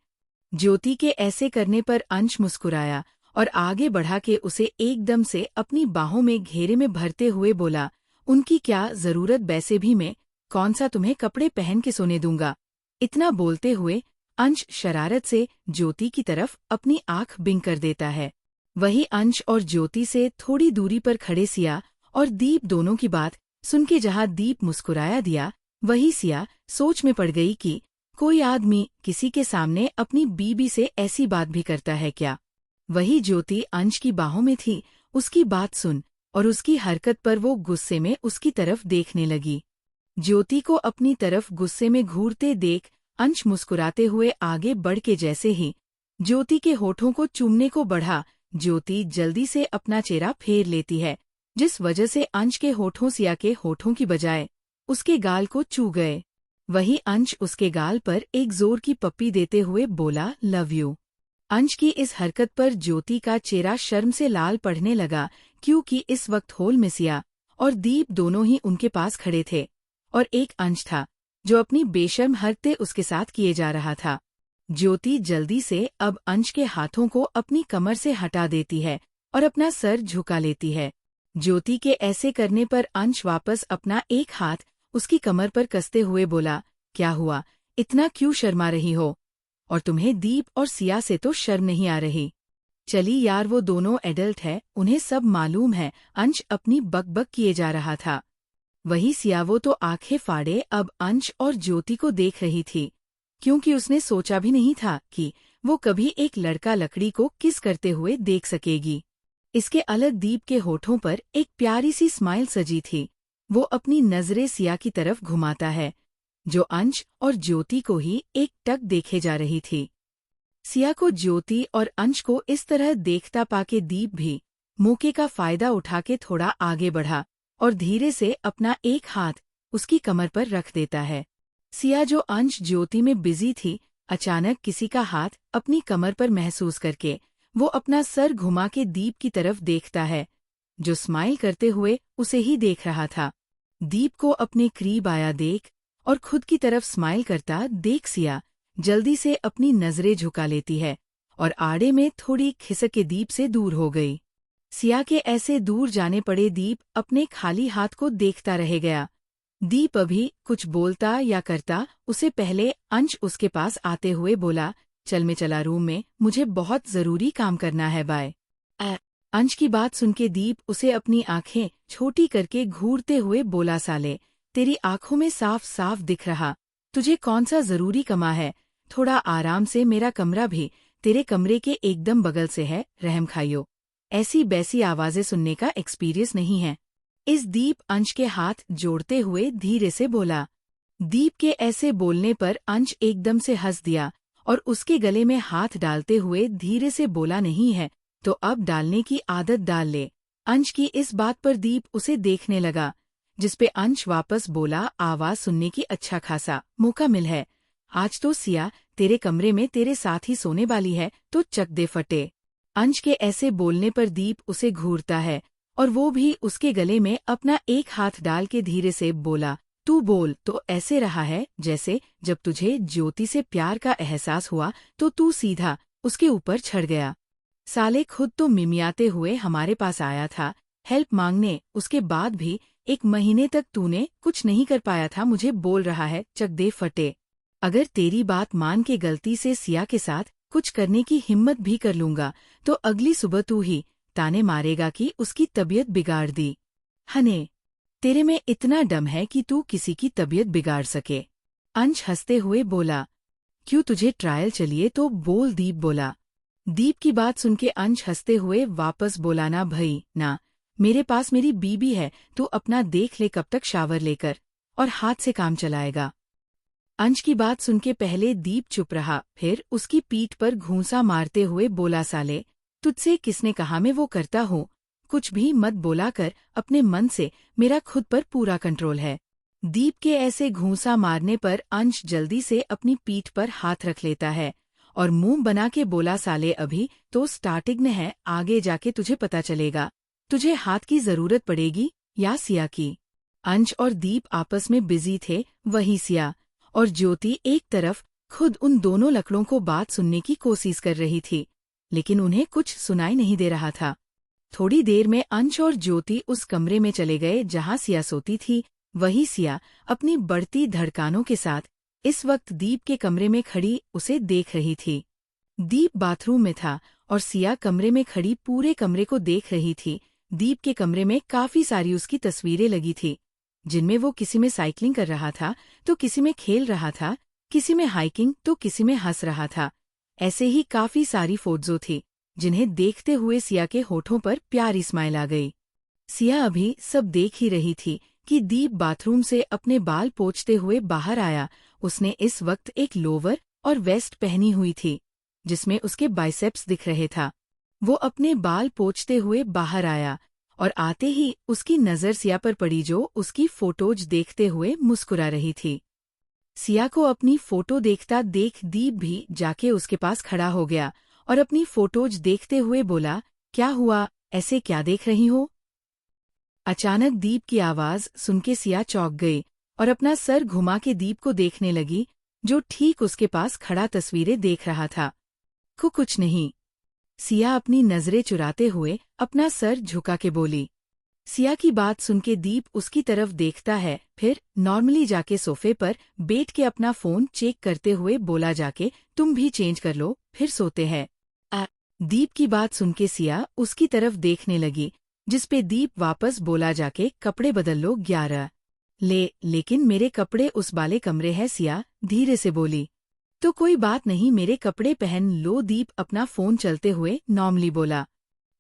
ज्योति के ऐसे करने पर अंश मुस्कुराया और आगे बढ़ा के उसे एकदम से अपनी बाहों में घेरे में भरते हुए बोला, उनकी क्या जरूरत, वैसे भी मैं कौन सा तुम्हें कपड़े पहन के सोने दूंगा। इतना बोलते हुए अंश शरारत से ज्योति की तरफ अपनी आंख बिंग कर देता है। वही अंश और ज्योति से थोड़ी दूरी पर खड़े सिया और दीप दोनों की बात सुन के जहाँ दीप मुस्कुराया दिया, वही सिया सोच में पड़ गई कि कोई आदमी किसी के सामने अपनी बीबी से ऐसी बात भी करता है क्या। वही ज्योति अंश की बाहों में थी, उसकी बात सुन और उसकी हरकत पर वो गुस्से में उसकी तरफ देखने लगी। ज्योति को अपनी तरफ गुस्से में घूरते देख अंश मुस्कुराते हुए आगे बढ़ के जैसे ही ज्योति के होठों को चूमने को बढ़ा, ज्योति जल्दी से अपना चेहरा फेर लेती है, जिस वजह से अंश के होठों सिया के होठों की बजाय उसके गाल को छू गए। वही अंश उसके गाल पर एक जोर की पप्पी देते हुए बोला, लव यू। अंश की इस हरकत पर ज्योति का चेहरा शर्म से लाल पड़ने लगा, क्योंकि इस वक्त हॉल में सिया और दीप दोनों ही उनके पास खड़े थे और एक अंश था जो अपनी बेशर्म हरकतें उसके साथ किए जा रहा था। ज्योति जल्दी से अब अंश के हाथों को अपनी कमर से हटा देती है और अपना सर झुका लेती है। ज्योति के ऐसे करने पर अंश वापस अपना एक हाथ उसकी कमर पर कसते हुए बोला, क्या हुआ, इतना क्यों शर्मा रही हो? और तुम्हें दीप और सिया से तो शर्म नहीं आ रही? चली यार, वो दोनों एडल्ट है, उन्हें सब मालूम है। अंश अपनी बकबक किए जा रहा था। वही सिया, वो तो आंखें फाड़े अब अंश और ज्योति को देख रही थी, क्योंकि उसने सोचा भी नहीं था कि वो कभी एक लड़का लकड़ी को किस करते हुए देख सकेगी। इसके अलग दीप के होठों पर एक प्यारी सी स्माइल सजी थी। वो अपनी नजरें सिया की तरफ घुमाता है, जो अंश और ज्योति को ही एक टक देखे जा रही थी। सिया को ज्योति और अंश को इस तरह देखता पाके दीप भी मौके का फायदा उठा के थोड़ा आगे बढ़ा और धीरे से अपना एक हाथ उसकी कमर पर रख देता है। सिया, जो अंश ज्योति में बिजी थी, अचानक किसी का हाथ अपनी कमर पर महसूस करके वो अपना सर घुमा के दीप की तरफ देखता है, जो स्माइल करते हुए उसे ही देख रहा था। दीप को अपने करीब आया देख और खुद की तरफ स्माइल करता देख सिया जल्दी से अपनी नजरें झुका लेती है और आड़े में थोड़ी खिसक के दीप से दूर हो गई। सिया के ऐसे दूर जाने पड़े दीप अपने खाली हाथ को देखता रह गया। दीप अभी कुछ बोलता या करता उसे पहले अंश उसके पास आते हुए बोला, चल मैं चला रूम में, मुझे बहुत जरूरी काम करना है, बाय। अंश की बात सुनके दीप उसे अपनी आंखें छोटी करके घूरते हुए बोला, साले, तेरी आंखों में साफ साफ दिख रहा, तुझे कौन सा जरूरी कमा है, थोड़ा आराम से, मेरा कमरा भी तेरे कमरे के एकदम बगल से है, रहम खाइयो, ऐसी बैसी आवाजें सुनने का एक्सपीरियंस नहीं है। इस दीप अंश के हाथ जोड़ते हुए धीरे से बोला। दीप के ऐसे बोलने पर अंश एकदम से हंस दिया और उसके गले में हाथ डालते हुए धीरे से बोला, नहीं है तो अब डालने की आदत डाल ले। अंश की इस बात पर दीप उसे देखने लगा, जिसपे अंश वापस बोला, आवाज सुनने की अच्छा खासा मौका मिल है, आज तो सिया तेरे कमरे में तेरे साथ ही सोने वाली है, तो चक दे फटे। अंश के ऐसे बोलने पर दीप उसे घूरता है और वो भी उसके गले में अपना एक हाथ डाल के धीरे से बोला, तू बोल तो ऐसे रहा है जैसे जब तुझे ज्योति से प्यार का एहसास हुआ तो तू सीधा उसके ऊपर चढ़ गया। साले, खुद तो मिमियाते हुए हमारे पास आया था हेल्प मांगने, उसके बाद भी 1 महीने तक तूने कुछ नहीं कर पाया था, मुझे बोल रहा है चक दे फटे। अगर तेरी बात मान के गलती से सिया के साथ कुछ करने की हिम्मत भी कर लूंगा तो अगली सुबह तू ही ताने मारेगा कि उसकी तबीयत बिगाड़ दी। हने, तेरे में इतना दम है कि तू किसी की तबीयत बिगाड़ सके? अंश हंसते हुए बोला। क्यों, तुझे ट्रायल चलिए तो बोल, दीप बोला। दीप की बात सुन के अंश हंसते हुए वापस बोला, ना भई ना, मेरे पास मेरी बीबी है, तू अपना देख ले कब तक शावर लेकर और हाथ से काम चलाएगा। अंश की बात सुन के पहले दीप चुप रहा, फिर उसकी पीठ पर घूंसा मारते हुए बोला, साले तुझसे किसने कहा मैं वो करता हूँ, कुछ भी मत बोला कर अपने मन से, मेरा खुद पर पूरा कंट्रोल है। दीप के ऐसे घूंसा मारने पर अंश जल्दी से अपनी पीठ पर हाथ रख लेता है और मुंह बना के बोला, साले अभी तो स्टार्टिंग में है, आगे जाके तुझे पता चलेगा, तुझे हाथ की जरूरत पड़ेगी या सिया की। अंश और दीप आपस में बिजी थे, वही सिया और ज्योति एक तरफ खुद उन दोनों लकड़ों को बात सुनने की कोशिश कर रही थी, लेकिन उन्हें कुछ सुनाई नहीं दे रहा था। थोड़ी देर में अंश और ज्योति उस कमरे में चले गए जहां सिया सोती थी। वही सिया अपनी बढ़ती धड़कानों के साथ इस वक्त दीप के कमरे में खड़ी उसे देख रही थी। दीप बाथरूम में था और सिया कमरे में खड़ी पूरे कमरे को देख रही थी। दीप के कमरे में काफी सारी उसकी तस्वीरें लगी थी, जिनमें वो किसी में साइकिलिंग कर रहा था तो किसी में खेल रहा था, किसी में हाइकिंग तो किसी में हंस रहा था। ऐसे ही काफी सारी फोटोज थी, जिन्हें देखते हुए सिया के होठों पर प्यारी स्माइल आ गई। सिया अभी सब देख ही रही थी कि दीप बाथरूम से अपने बाल पोंछते हुए बाहर आया। उसने इस वक्त एक लोवर और वेस्ट पहनी हुई थी, जिसमें उसके बाइसेप्स दिख रहे था। वो अपने बाल पोंछते हुए बाहर आया और आते ही उसकी नजर सिया पर पड़ी, जो उसकी फोटोज देखते हुए मुस्कुरा रही थी। सिया को अपनी फोटो देखता देख दीप भी जाके उसके पास खड़ा हो गया और अपनी फोटोज देखते हुए बोला, क्या हुआ, ऐसे क्या देख रही हो? अचानक दीप की आवाज सुन के सिया चौंक गई और अपना सर घुमा के दीप को देखने लगी, जो ठीक उसके पास खड़ा तस्वीरें देख रहा था। कुछ नहीं। सिया अपनी नजरें चुराते हुए अपना सर झुका के बोली। सिया की बात सुन के दीप उसकी तरफ देखता है, फिर नॉर्मली जाके सोफे पर बैठ के अपना फोन चेक करते हुए बोला, जाके तुम भी चेंज कर लो, फिर सोते हैं। दीप की बात सुन के सिया उसकी तरफ देखने लगी, जिसपे दीप वापस बोला, जाके कपड़े बदल लो 11। लेकिन मेरे कपड़े उस वाले कमरे हैं, सिया धीरे से बोली। तो कोई बात नहीं, मेरे कपड़े पहन लो, दीप अपना फोन चलते हुए नॉर्मली बोला।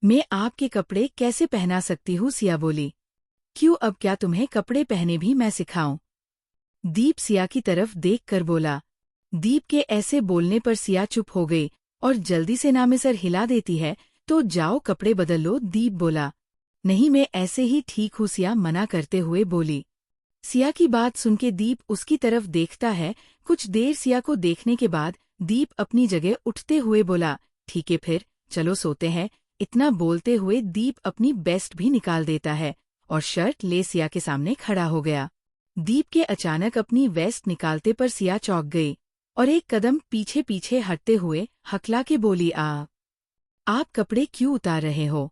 मैं आपके कपड़े कैसे पहना सकती हूँ, सिया बोली। क्यों, अब क्या तुम्हें कपड़े पहने भी मैं सिखाऊं? दीप सिया की तरफ देख कर बोला। दीप के ऐसे बोलने पर सिया चुप हो गई और जल्दी से ना में सर हिला देती है, तो जाओ कपड़े बदल लो, दीप बोला। नहीं, मैं ऐसे ही ठीक हूँ, सिया मना करते हुए बोली। सिया की बात सुन के दीप उसकी तरफ देखता है। कुछ देर सिया को देखने के बाद दीप अपनी जगह उठते हुए बोला, ठीक है फिर चलो सोते हैं। इतना बोलते हुए दीप अपनी बेस्ट भी निकाल देता है और शर्ट ले सिया के सामने खड़ा हो गया। दीप के अचानक अपनी वेस्ट निकालते पर सिया चौंक गई और एक कदम पीछे पीछे हटते हुए हकला के बोली, आप कपड़े क्यों उतार रहे हो?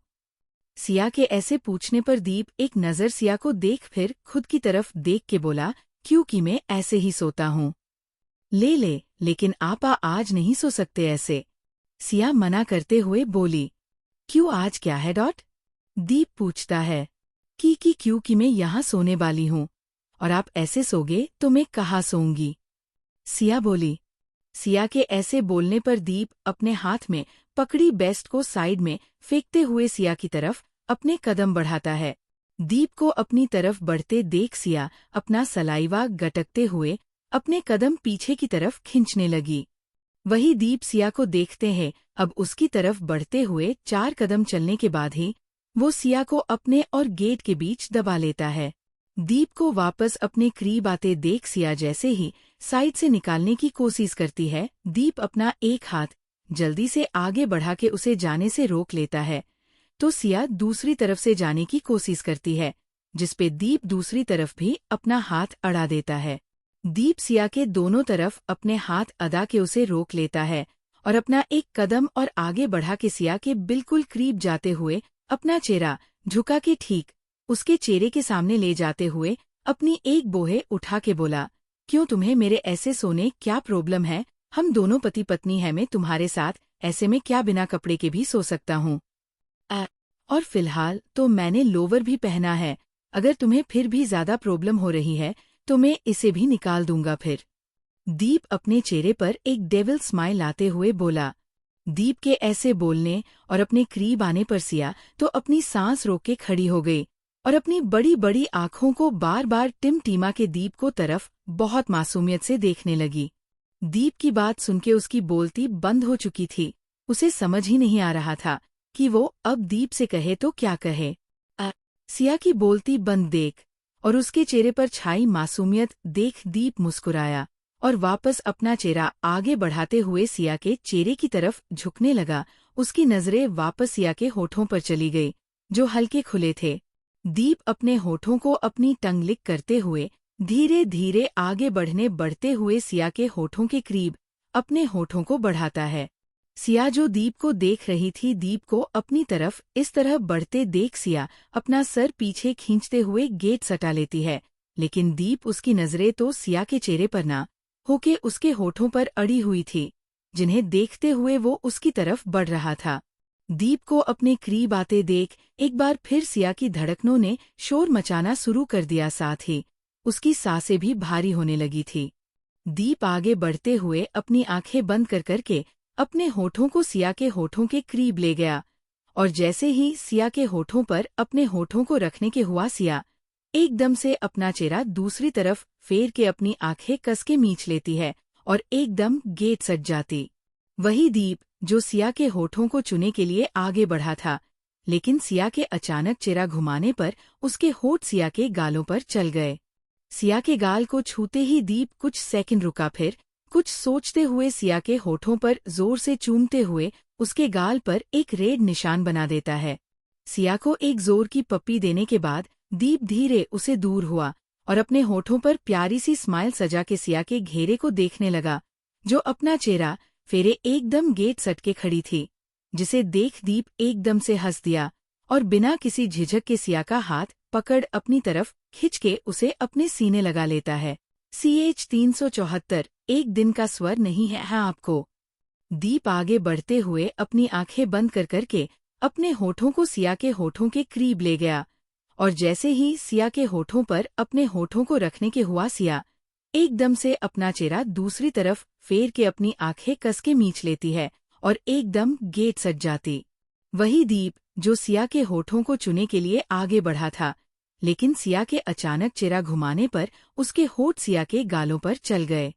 सिया के ऐसे पूछने पर दीप एक नज़र सिया को देख फिर खुद की तरफ देख के बोला, क्योंकि मैं ऐसे ही सोता हूँ। लेकिन आप आज नहीं सो सकते ऐसे, सिया मना करते हुए बोली। क्यों, आज क्या है डॉट? दीप पूछता है। क्योंकि मैं यहाँ सोने वाली हूँ और आप ऐसे सोगे तो मैं कहाँ सोऊंगी, सिया बोली। सिया के ऐसे बोलने पर दीप अपने हाथ में पकड़ी बेस्ट को साइड में फेंकते हुए सिया की तरफ अपने कदम बढ़ाता है। दीप को अपनी तरफ बढ़ते देख सिया अपना सलाइवा गटकते हुए अपने कदम पीछे की तरफ खींचने लगी। वही दीप सिया को देखते हैं अब उसकी तरफ बढ़ते हुए 4 कदम चलने के बाद ही वो सिया को अपने और गेट के बीच दबा लेता है। दीप को वापस अपने करीब आते देख सिया जैसे ही साइड से निकालने की कोशिश करती है, दीप अपना एक हाथ जल्दी से आगे बढ़ा के उसे जाने से रोक लेता है, तो सिया दूसरी तरफ से जाने की कोशिश करती है, जिसपे दीप दूसरी तरफ भी अपना हाथ अड़ा देता है। दीप सिया के दोनों तरफ अपने हाथ अदा के उसे रोक लेता है और अपना एक कदम और आगे बढ़ा के सिया के बिल्कुल करीब जाते हुए अपना चेहरा झुका के ठीक उसके चेहरे के सामने ले जाते हुए अपनी एक बोहे उठा के बोला, क्यों, तुम्हें मेरे ऐसे सोने क्या प्रॉब्लम है? हम दोनों पति पत्नी हैं, मैं तुम्हारे साथ ऐसे में क्या बिना कपड़े के भी सो सकता हूँ? और फिलहाल तो मैंने लोवर भी पहना है, अगर तुम्हें फिर भी ज्यादा प्रॉब्लम हो रही है तो मैं इसे भी निकाल दूंगा फिर। दीप अपने चेहरे पर एक डेविल स्माइल लाते हुए बोला। दीप के ऐसे बोलने और अपने करीब आने पर सिया तो अपनी सांस रोक के खड़ी हो गई और अपनी बड़ी बड़ी आंखों को बार बार टिमटिमा के दीप को तरफ बहुत मासूमियत से देखने लगी। दीप की बात सुनके उसकी बोलती बंद हो चुकी थी। उसे समझ ही नहीं आ रहा था कि वो अब दीप से कहे तो क्या कहे। सिया की बोलती बंद देख और उसके चेहरे पर छाई मासूमियत देख दीप मुस्कुराया और वापस अपना चेहरा आगे बढ़ाते हुए सिया के चेहरे की तरफ झुकने लगा। उसकी नजरें वापस सिया के होठों पर चली गई जो हल्के खुले थे। दीप अपने होठों को अपनी टंग लिक करते हुए धीरे धीरे आगे बढ़ते हुए सिया के होठों के करीब अपने होठों को बढ़ाता है। सिया जो दीप को देख रही थी, दीप को अपनी तरफ इस तरह बढ़ते देख सिया अपना सर पीछे खींचते हुए गेट सटा लेती है, लेकिन दीप उसकी नजरें तो सिया के चेहरे पर ना होके उसके होठों पर अड़ी हुई थी, जिन्हें देखते हुए वो उसकी तरफ बढ़ रहा था। दीप को अपने करीब आते देख एक बार फिर सिया की धड़कनों ने शोर मचाना शुरू कर दिया, साथ ही उसकी सांसें भी भारी होने लगी थी। दीप आगे बढ़ते हुए अपनी आंखें बंद कर करके अपने होठों को सिया के होठों के करीब ले गया और जैसे ही सिया के होठों पर अपने होठों को रखने के हुआ, सिया एकदम से अपना चेहरा दूसरी तरफ फेर के अपनी आंखें कस के मींच लेती है और एकदम गेट सट जाती। वही दीप जो सिया के होठों को चुने के लिए आगे बढ़ा था, लेकिन सिया के अचानक चेहरा घुमाने पर उसके होठ सिया के गालों पर चल गए। सिया के गाल को छूते ही दीप कुछ सेकंड रुका, फिर कुछ सोचते हुए सिया के होठों पर जोर से चूमते हुए उसके गाल पर एक रेड निशान बना देता है। सिया को एक जोर की पप्पी देने के बाद दीप धीरे उसे दूर हुआ और अपने होठों पर प्यारी सी स्माइल सजा के सिया के घेरे को देखने लगा, जो अपना चेहरा फेरे एकदम गेट सट के खड़ी थी, जिसे देख दीप एकदम से हंस दिया और बिना किसी झिझक के सिया का हाथ पकड़ अपनी तरफ खिंच के उसे अपने सीने लगा लेता है। CH 374 एक दिन का स्वर नहीं है आपको। दीप आगे बढ़ते हुए अपनी आंखें बंद कर करके अपने होठों को सिया के होठों के करीब ले गया और जैसे ही सिया के होठों पर अपने होठों को रखने के हुआ, सिया एकदम से अपना चेहरा दूसरी तरफ फेर के अपनी आंखें कस के मींच लेती है और एकदम गेट सट जाती। वही दीप जो सिया के होठों को चुने के लिए आगे बढ़ा था, लेकिन सिया के अचानक चेहरा घुमाने पर उसके होठ सिया के गालों पर चल गए।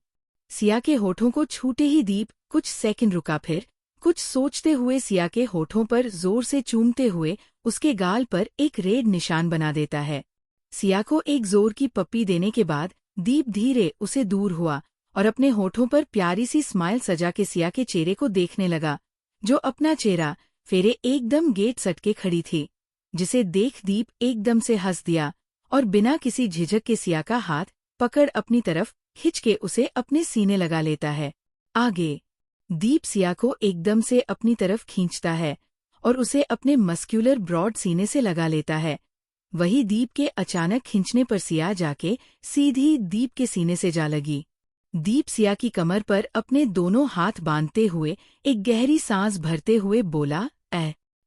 सिया के होठों को छूते ही दीप कुछ सेकंड रुका, फिर कुछ सोचते हुए सिया के होठों पर जोर से चूमते हुए उसके गाल पर एक रेड निशान बना देता है। सिया को एक जोर की पप्पी देने के बाद दीप धीरे उसे दूर हुआ और अपने होठों पर प्यारी सी स्माइल सजा के सिया के चेहरे को देखने लगा, जो अपना चेहरा फेरे एकदम गेट सट के खड़ी थी, जिसे देख दीप एकदम से हंस दिया और बिना किसी झिझक के सिया का हाथ पकड़ अपनी तरफ खिंच के उसे अपने सीने लगा लेता है। आगे दीप सिया को एकदम से अपनी तरफ खींचता है और उसे अपने मस्क्यूलर ब्रॉड सीने से लगा लेता है। वही दीप के अचानक खींचने पर सिया जाके सीधी दीप के सीने से जा लगी। दीप सिया की कमर पर अपने दोनों हाथ बांधते हुए एक गहरी सांस भरते हुए बोला,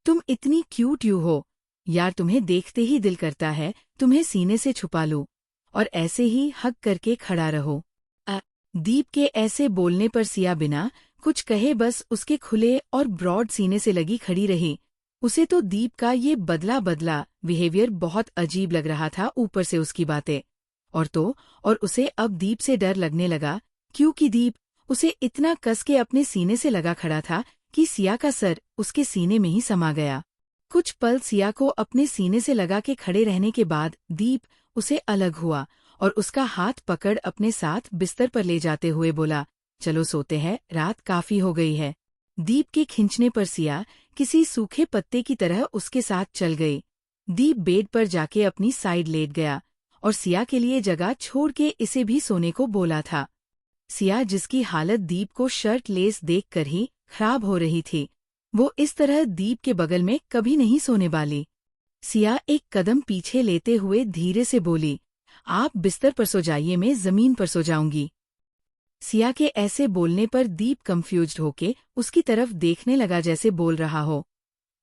तुम इतनी क्यूट यू हो यार, तुम्हें देखते ही दिल करता है तुम्हें सीने से छुपा लूं और ऐसे ही हक करके खड़ा रहो। दीप के ऐसे बोलने पर सिया बिना कुछ कहे बस उसके खुले और ब्रॉड सीने से लगी खड़ी रही। उसे तो दीप का ये बदला बिहेवियर बहुत अजीब लग रहा था, ऊपर से उसकी बातें और उसे अब दीप से डर लगने लगा, क्योंकि दीप उसे इतना कस के अपने सीने से लगा खड़ा था कि सिया का सर उसके सीने में ही समा गया। कुछ पल सिया को अपने सीने से लगा के खड़े रहने के बाद दीप उसे अलग हुआ और उसका हाथ पकड़ अपने साथ बिस्तर पर ले जाते हुए बोला, चलो सोते हैं, रात काफी हो गई है। दीप के खींचने पर सिया किसी सूखे पत्ते की तरह उसके साथ चल गई। दीप बेड पर जाके अपनी साइड लेट गया और सिया के लिए जगह छोड़ के इसे भी सोने को बोला था। सिया, जिसकी हालत दीप को शर्ट लेस देखकर ही खराब हो रही थी, वो इस तरह दीप के बगल में कभी नहीं सोने वाली। सिया एक कदम पीछे लेते हुए धीरे से बोली, आप बिस्तर पर सो जाइए, मैं जमीन पर सो जाऊंगी। सिया के ऐसे बोलने पर दीप कंफ्यूज्ड होके उसकी तरफ देखने लगा, जैसे बोल रहा हो,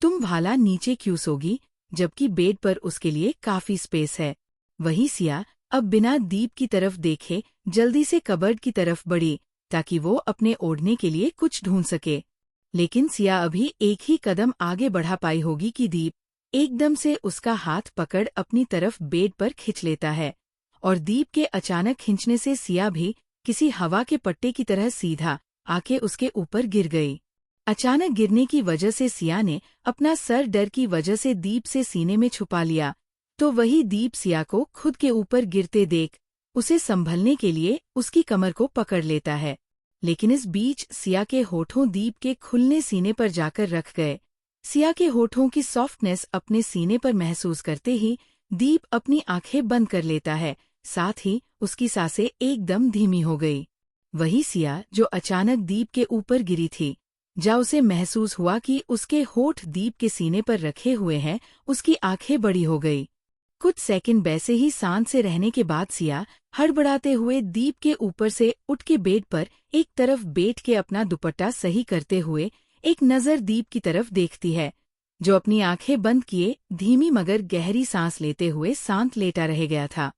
तुम भाला नीचे क्यों सोगी, जबकि बेड पर उसके लिए काफी स्पेस है। वही सिया अब बिना दीप की तरफ देखे जल्दी से कबर्ड की तरफ बढ़ी ताकि वो अपने ओढ़ने के लिए कुछ ढूंढ सके। लेकिन सिया अभी एक ही कदम आगे बढ़ा पाई होगी कि दीप एकदम से उसका हाथ पकड़ अपनी तरफ बेड पर खिंच लेता है, और दीप के अचानक खींचने से सिया भी किसी हवा के पट्टे की तरह सीधा आके उसके ऊपर गिर गई। अचानक गिरने की वजह से सिया ने अपना सर डर की वजह से दीप से सीने में छुपा लिया, तो वही दीप सिया को खुद के ऊपर गिरते देख उसे संभलने के लिए उसकी कमर को पकड़ लेता है। लेकिन इस बीच सिया के होठों दीप के खुलने सीने पर जाकर रख गए। सिया के होठों की सॉफ्टनेस अपने सीने पर महसूस करते ही दीप अपनी आंखें बंद कर लेता है, साथ ही उसकी सांसें एकदम धीमी हो गई। वही सिया जो अचानक दीप के ऊपर गिरी थी, जा उसे महसूस हुआ कि उसके होठ दीप के सीने पर रखे हुए हैं, उसकी आंखें बड़ी हो गई। कुछ सेकंड वैसे ही शांत से रहने के बाद सिया हड़बड़ाते हुए दीप के ऊपर से उठ के बेड पर एक तरफ बैठ के अपना दुपट्टा सही करते हुए एक नज़र दीप की तरफ देखती है, जो अपनी आंखें बंद किए धीमी मगर गहरी सांस लेते हुए शांत लेटा रह गया था।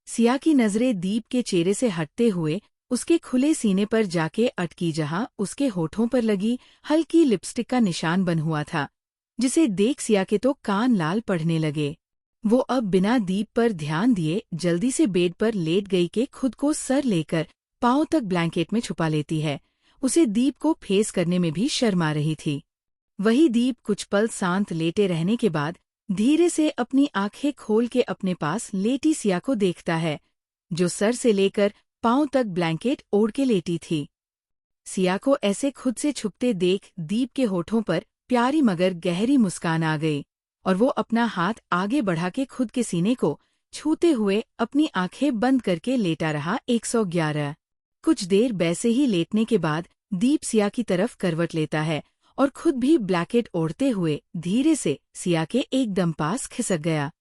सिया की नजरें दीप के चेहरे से हटते हुए उसके खुले सीने पर जाके अटकी, जहां उसके होठों पर लगी हल्की लिपस्टिक का निशान बन हुआ था, जिसे देख सिया के तो कान लाल पड़ने लगे। वो अब बिना दीप पर ध्यान दिए जल्दी से बेड पर लेट गई के खुद को सर लेकर पांव तक ब्लैंकेट में छुपा लेती है। उसे दीप को फेस करने में भी शर्म आ रही थी। वही दीप कुछ पल शांत लेटे रहने के बाद धीरे से अपनी आंखें खोल के अपने पास लेटी सिया को देखता है, जो सर से लेकर पांव तक ब्लैंकेट ओढ़ के लेटी थी। सिया को ऐसे खुद से छुपते देख दीप के होठों पर प्यारी मगर गहरी मुस्कान आ गई, और वो अपना हाथ आगे बढ़ा के खुद के सीने को छूते हुए अपनी आंखें बंद करके लेटा रहा। 111। कुछ देर वैसे ही लेटने के बाद दीप सिया की तरफ करवट लेता है और खुद भी ब्लैंकेट ओढ़ते हुए धीरे से सिया के एकदम पास खिसक गया।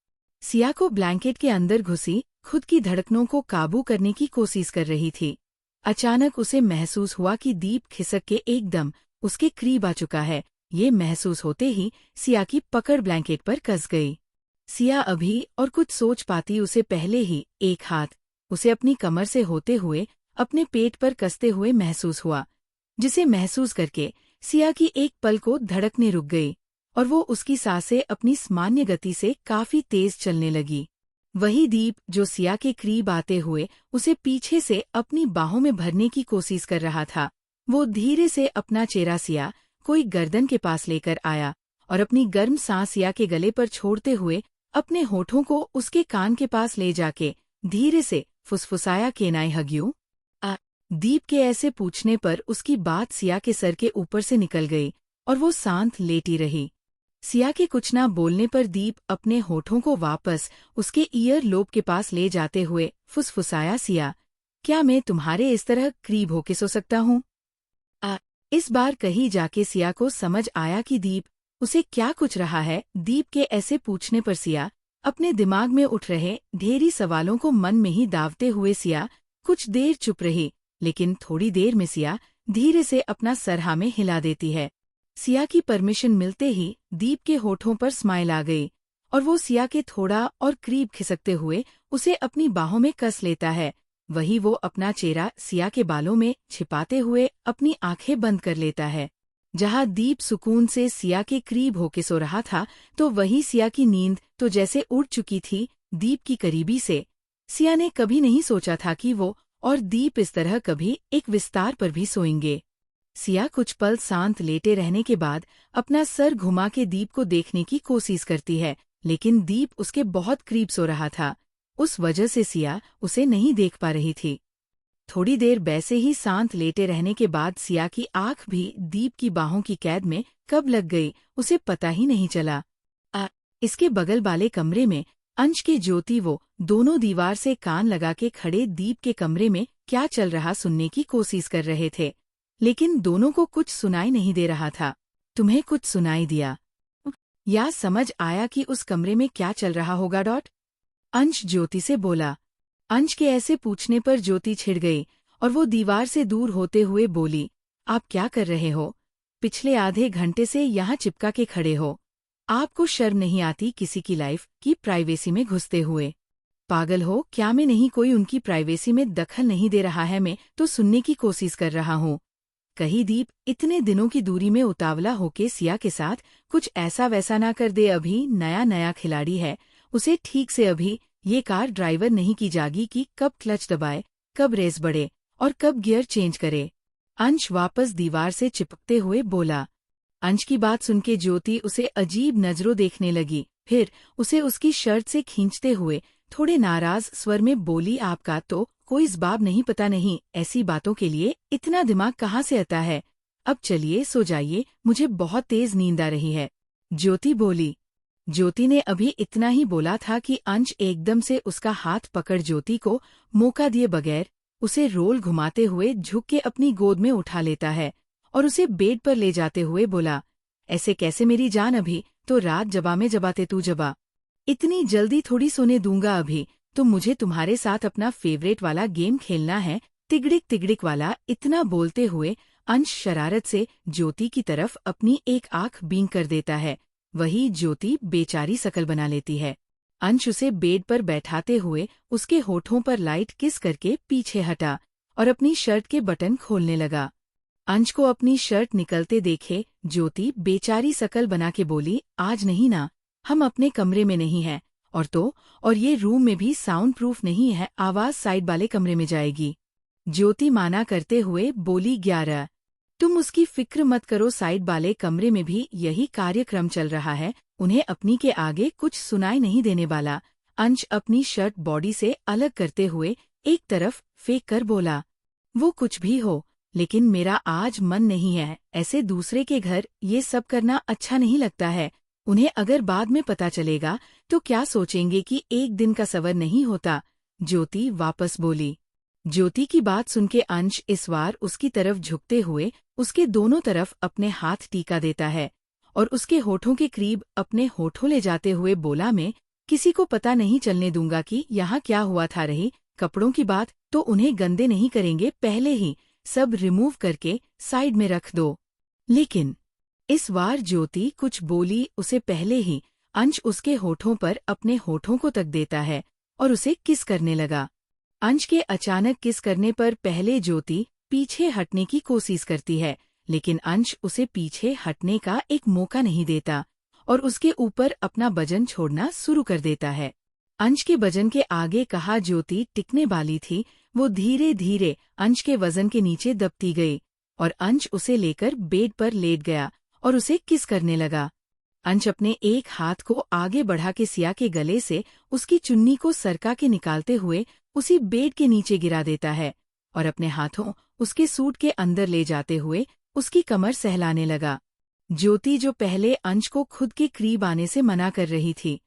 सिया को ब्लैंकेट के अंदर घुसी खुद की धड़कनों को काबू करने की कोशिश कर रही थी। अचानक उसे महसूस हुआ कि दीप खिसक के एकदम उसके करीब आ चुका है। ये महसूस होते ही सिया की पकड़ ब्लैंकेट पर कस गई। सिया अभी और कुछ सोच पाती उसे पहले ही एक हाथ उसे अपनी कमर से होते हुए अपने पेट पर कसते हुए महसूस हुआ, जिसे महसूस करके सिया की एक पल को धड़कने रुक गई और वो उसकी सांसें अपनी सामान्य गति से काफी तेज चलने लगी। वही दीप जो सिया के करीब आते हुए उसे पीछे से अपनी बाहों में भरने की कोशिश कर रहा था, वो धीरे से अपना चेहरा सिया कोई गर्दन के पास लेकर आया और अपनी गर्म सांस सिया के गले पर छोड़ते हुए अपने होठों को उसके कान के पास ले जाके धीरे से फुसफुसाया, "कैन आई हग यू?" दीप के ऐसे पूछने पर उसकी बात सिया के सर के ऊपर से निकल गई और वो शांत लेटी रही। सिया के कुछ ना बोलने पर दीप अपने होठों को वापस उसके ईयर लोब के पास ले जाते हुए फुसफुसाया, "सिया, क्या मैं तुम्हारे इस तरह करीब होके सो सकता हूँ?" इस बार कहीं जाके सिया को समझ आया कि दीप उसे क्या कुछ रहा है। दीप के ऐसे पूछने पर सिया अपने दिमाग में उठ रहे ढेरी सवालों को मन में ही दावते हुए सिया कुछ देर चुप रही, लेकिन थोड़ी देर में सिया धीरे से अपना सर हाँ में हिला देती है। सिया की परमिशन मिलते ही दीप के होठों पर स्माइल आ गई और वो सिया के थोड़ा और करीब खिसकते हुए उसे अपनी बाहों में कस लेता है। वही वो अपना चेहरा सिया के बालों में छिपाते हुए अपनी आंखें बंद कर लेता है। जहां दीप सुकून से सिया के करीब होके सो रहा था, तो वही सिया की नींद तो जैसे उड़ चुकी थी दीप की करीबी से। सिया ने कभी नहीं सोचा था कि वो और दीप इस तरह कभी एक विस्तार पर भी सोएंगे। सिया कुछ पल शांत लेटे रहने के बाद अपना सर घुमा के दीप को देखने की कोशिश करती है, लेकिन दीप उसके बहुत करीब सो रहा था। उस वजह से सिया उसे नहीं देख पा रही थी। थोड़ी देर वैसे ही शांत लेटे रहने के बाद सिया की आंख भी दीप की बाहों की कैद में कब लग गई उसे पता ही नहीं चला। इसके बगल वाले कमरे में अंश के ज्योति वो दोनों दीवार से कान लगा के खड़े दीप के कमरे में क्या चल रहा सुनने की कोशिश कर रहे थे, लेकिन दोनों को कुछ सुनाई नहीं दे रहा था। "तुम्हें कुछ सुनाई दिया या समझ आया कि उस कमरे में क्या चल रहा होगा?" अंश ज्योति से बोला। अंश के ऐसे पूछने पर ज्योति छिड़ गई और वो दीवार से दूर होते हुए बोली, "आप क्या कर रहे हो? पिछले आधे घंटे से यहाँ चिपका के खड़े हो। आपको शर्म नहीं आती किसी की लाइफ की प्राइवेसी में घुसते हुए? पागल हो क्या? मैं नहीं, कोई उनकी प्राइवेसी में दखल नहीं दे रहा है, मैं तो सुनने की कोशिश कर रहा हूँ। कहीं दीप इतने दिनों की दूरी में उतावला होके सिया के साथ कुछ ऐसा वैसा ना कर दे। अभी नया नया खिलाड़ी है, उसे ठीक से अभी ये कार ड्राइवर नहीं की जागी कि कब क्लच दबाए, कब रेस बढ़े और कब गियर चेंज करे। अंश वापस दीवार से चिपकते हुए बोला। अंश की बात सुनके ज्योति उसे अजीब नजरों देखने लगी, फिर उसे उसकी शर्ट से खींचते हुए थोड़े नाराज स्वर में बोली, आपका तो कोई जवाब नहीं, पता नहीं ऐसी बातों के लिए इतना दिमाग कहाँ से आता है। अब चलिए सो जाइए, मुझे बहुत तेज नींद आ रही है, ज्योति बोली। ज्योति ने अभी इतना ही बोला था कि अंश एकदम से उसका हाथ पकड़ ज्योति को मौका दिए बगैर उसे रोल घुमाते हुए झुक के अपनी गोद में उठा लेता है और उसे बेड पर ले जाते हुए बोला, ऐसे कैसे मेरी जान, अभी तो रात जबा में जबाते तू जबा, इतनी जल्दी थोड़ी सोने दूंगा। अभी तो मुझे तुम्हारे साथ अपना फेवरेट वाला गेम खेलना है, तिगड़िक तिगड़िक वाला। इतना बोलते हुए अंश शरारत से ज्योति की तरफ अपनी एक आंख बींग कर देता है। वही ज्योति बेचारी शकल बना लेती है। अंश उसे बेड पर बैठाते हुए उसके होठों पर लाइट किस करके पीछे हटा और अपनी शर्ट के बटन खोलने लगा। अंश को अपनी शर्ट निकलते देखे ज्योति बेचारी शकल बना के बोली, आज नहीं ना, हम अपने कमरे में नहीं हैं, और ये रूम में भी साउंड प्रूफ नहीं है, आवाज साइड वाले कमरे में जाएगी। ज्योति माना करते हुए बोली, 11, तुम उसकी फिक्र मत करो, साइड वाले कमरे में भी यही कार्यक्रम चल रहा है, उन्हें अपनी के आगे कुछ सुनाई नहीं देने वाला। अंश अपनी शर्ट बॉडी से अलग करते हुए एक तरफ फेंक कर बोला, वो कुछ भी हो, लेकिन मेरा आज मन नहीं है, ऐसे दूसरे के घर ये सब करना अच्छा नहीं लगता है। उन्हें अगर बाद में पता चलेगा तो क्या सोचेंगे कि एक दिन का सवर नहीं होता। ज्योति वापस बोली। ज्योति की बात सुनके अंश इस बार उसकी तरफ झुकते हुए उसके दोनों तरफ अपने हाथ टीका देता है और उसके होठों के करीब अपने होठों ले जाते हुए बोला, मैं किसी को पता नहीं चलने दूंगा कि यहाँ क्या हुआ था। रही कपड़ों की बात तो उन्हें गंदे नहीं करेंगे, पहले ही सब रिमूव करके साइड में रख दो। लेकिन इस बार ज्योति कुछ बोली उसे पहले ही अंश उसके होठों पर अपने होठों को तक देता है और उसे किस करने लगा। अंश के अचानक किस करने पर पहले ज्योति पीछे हटने की कोशिश करती है, लेकिन अंश उसे पीछे हटने का एक मौका नहीं देता और उसके ऊपर अपना वजन छोड़ना शुरू कर देता है। अंश के वजन के आगे कहा ज्योति टिकने वाली थी, वो धीरे धीरे अंश के वजन के नीचे दबती गई और अंश उसे लेकर बेड पर लेट गया और उसे किस करने लगा। अंश अपने एक हाथ को आगे बढ़ा के सिया के गले से उसकी चुन्नी को सरका के निकालते हुए उसी बेड के नीचे गिरा देता है और अपने हाथों उसके सूट के अंदर ले जाते हुए उसकी कमर सहलाने लगा। ज्योति जो पहले अंश को खुद के करीब आने से मना कर रही थी,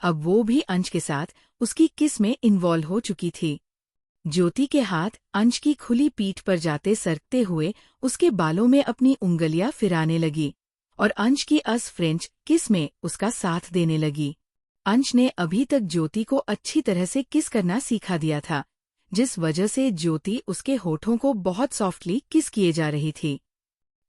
अब वो भी अंश के साथ उसकी किस में इन्वॉल्व हो चुकी थी। ज्योति के हाथ अंश की खुली पीठ पर जाते सरकते हुए उसके बालों में अपनी उंगलियां फिराने लगी और अंश की फ्रेंच किस में उसका साथ देने लगी। अंश ने अभी तक ज्योति को अच्छी तरह से किस करना सीखा दिया था, जिस वजह से ज्योति उसके होठों को बहुत सॉफ्टली किस किए जा रही थी।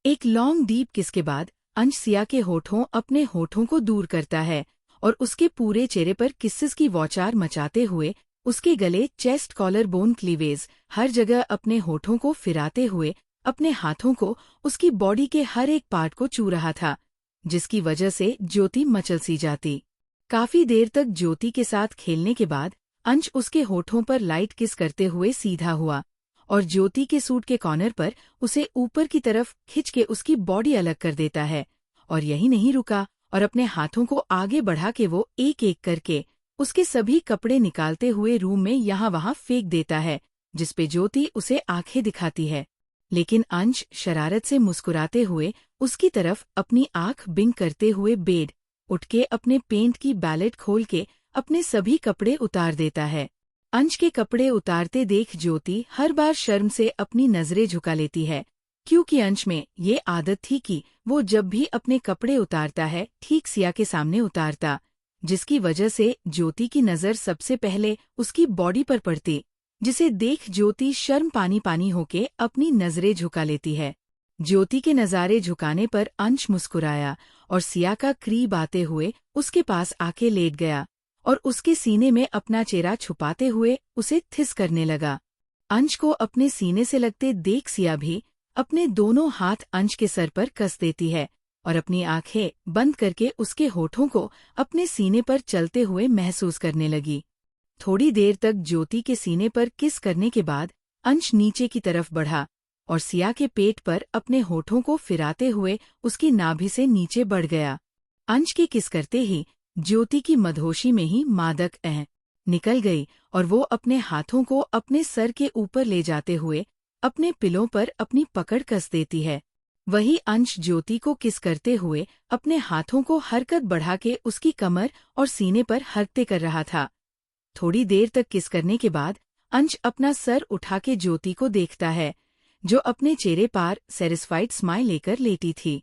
एक लॉन्ग डीप किस के बाद अंश सिया के होठों अपने होठों को दूर करता है और उसके पूरे चेहरे पर किस्सेस की वौचार मचाते हुए उसके गले, चेस्ट, कॉलर बोन, क्लीवेज हर जगह अपने होठों को फिराते हुए अपने हाथों को उसकी बॉडी के हर एक पार्ट को छू रहा था, जिसकी वजह से ज्योति मचल सी जाती। काफी देर तक ज्योति के साथ खेलने के बाद अंश उसके होठों पर लाइट किस करते हुए सीधा हुआ और ज्योति के सूट के कॉर्नर पर उसे ऊपर की तरफ खिंच के उसकी बॉडी अलग कर देता है। और यही नहीं रुका और अपने हाथों को आगे बढ़ा के वो एक एक करके उसके सभी कपड़े निकालते हुए रूम में यहाँ वहाँ फेंक देता है, जिसपे ज्योति उसे आंखें दिखाती है। लेकिन अंश शरारत से मुस्कुराते हुए उसकी तरफ अपनी आंख बिंग करते हुए बेड उठ के अपने पेंट की बैलेट खोल के अपने सभी कपड़े उतार देता है। अंश के कपड़े उतारते देख ज्योति हर बार शर्म से अपनी नजरें झुका लेती है, क्योंकि अंश में ये आदत थी कि वो जब भी अपने कपड़े उतारता है ठीक सिया के सामने उतारता, जिसकी वजह से ज्योति की नजर सबसे पहले उसकी बॉडी पर पड़ती, जिसे देख ज्योति शर्म पानी पानी होके अपनी नजरें झुका लेती है। ज्योति के नजारे झुकाने पर अंश मुस्कुराया और सिया का करीब आते हुए उसके पास आके लेट गया और उसके सीने में अपना चेहरा छुपाते हुए उसे थिस करने लगा। अंश को अपने सीने से लगते देख सिया भी अपने दोनों हाथ अंश के सर पर कस देती है और अपनी आंखें बंद करके उसके होठों को अपने सीने पर चलते हुए महसूस करने लगी। थोड़ी देर तक ज्योति के सीने पर किस करने के बाद अंश नीचे की तरफ बढ़ा और सिया के पेट पर अपने होठों को फिराते हुए उसकी नाभि से नीचे बढ़ गया। अंश के किस करते ही ज्योति की मदहोशी में ही मादक निकल गई और वो अपने हाथों को अपने सर के ऊपर ले जाते हुए अपने पिलों पर अपनी पकड़ कस देती है। वही अंश ज्योति को किस करते हुए अपने हाथों को हरकत बढ़ा के उसकी कमर और सीने पर हरकतें कर रहा था। थोड़ी देर तक किस करने के बाद अंश अपना सर उठा के ज्योति को देखता है, जो अपने चेहरे पर सैटिस्फाइड स्माइल लेकर लेटी थी।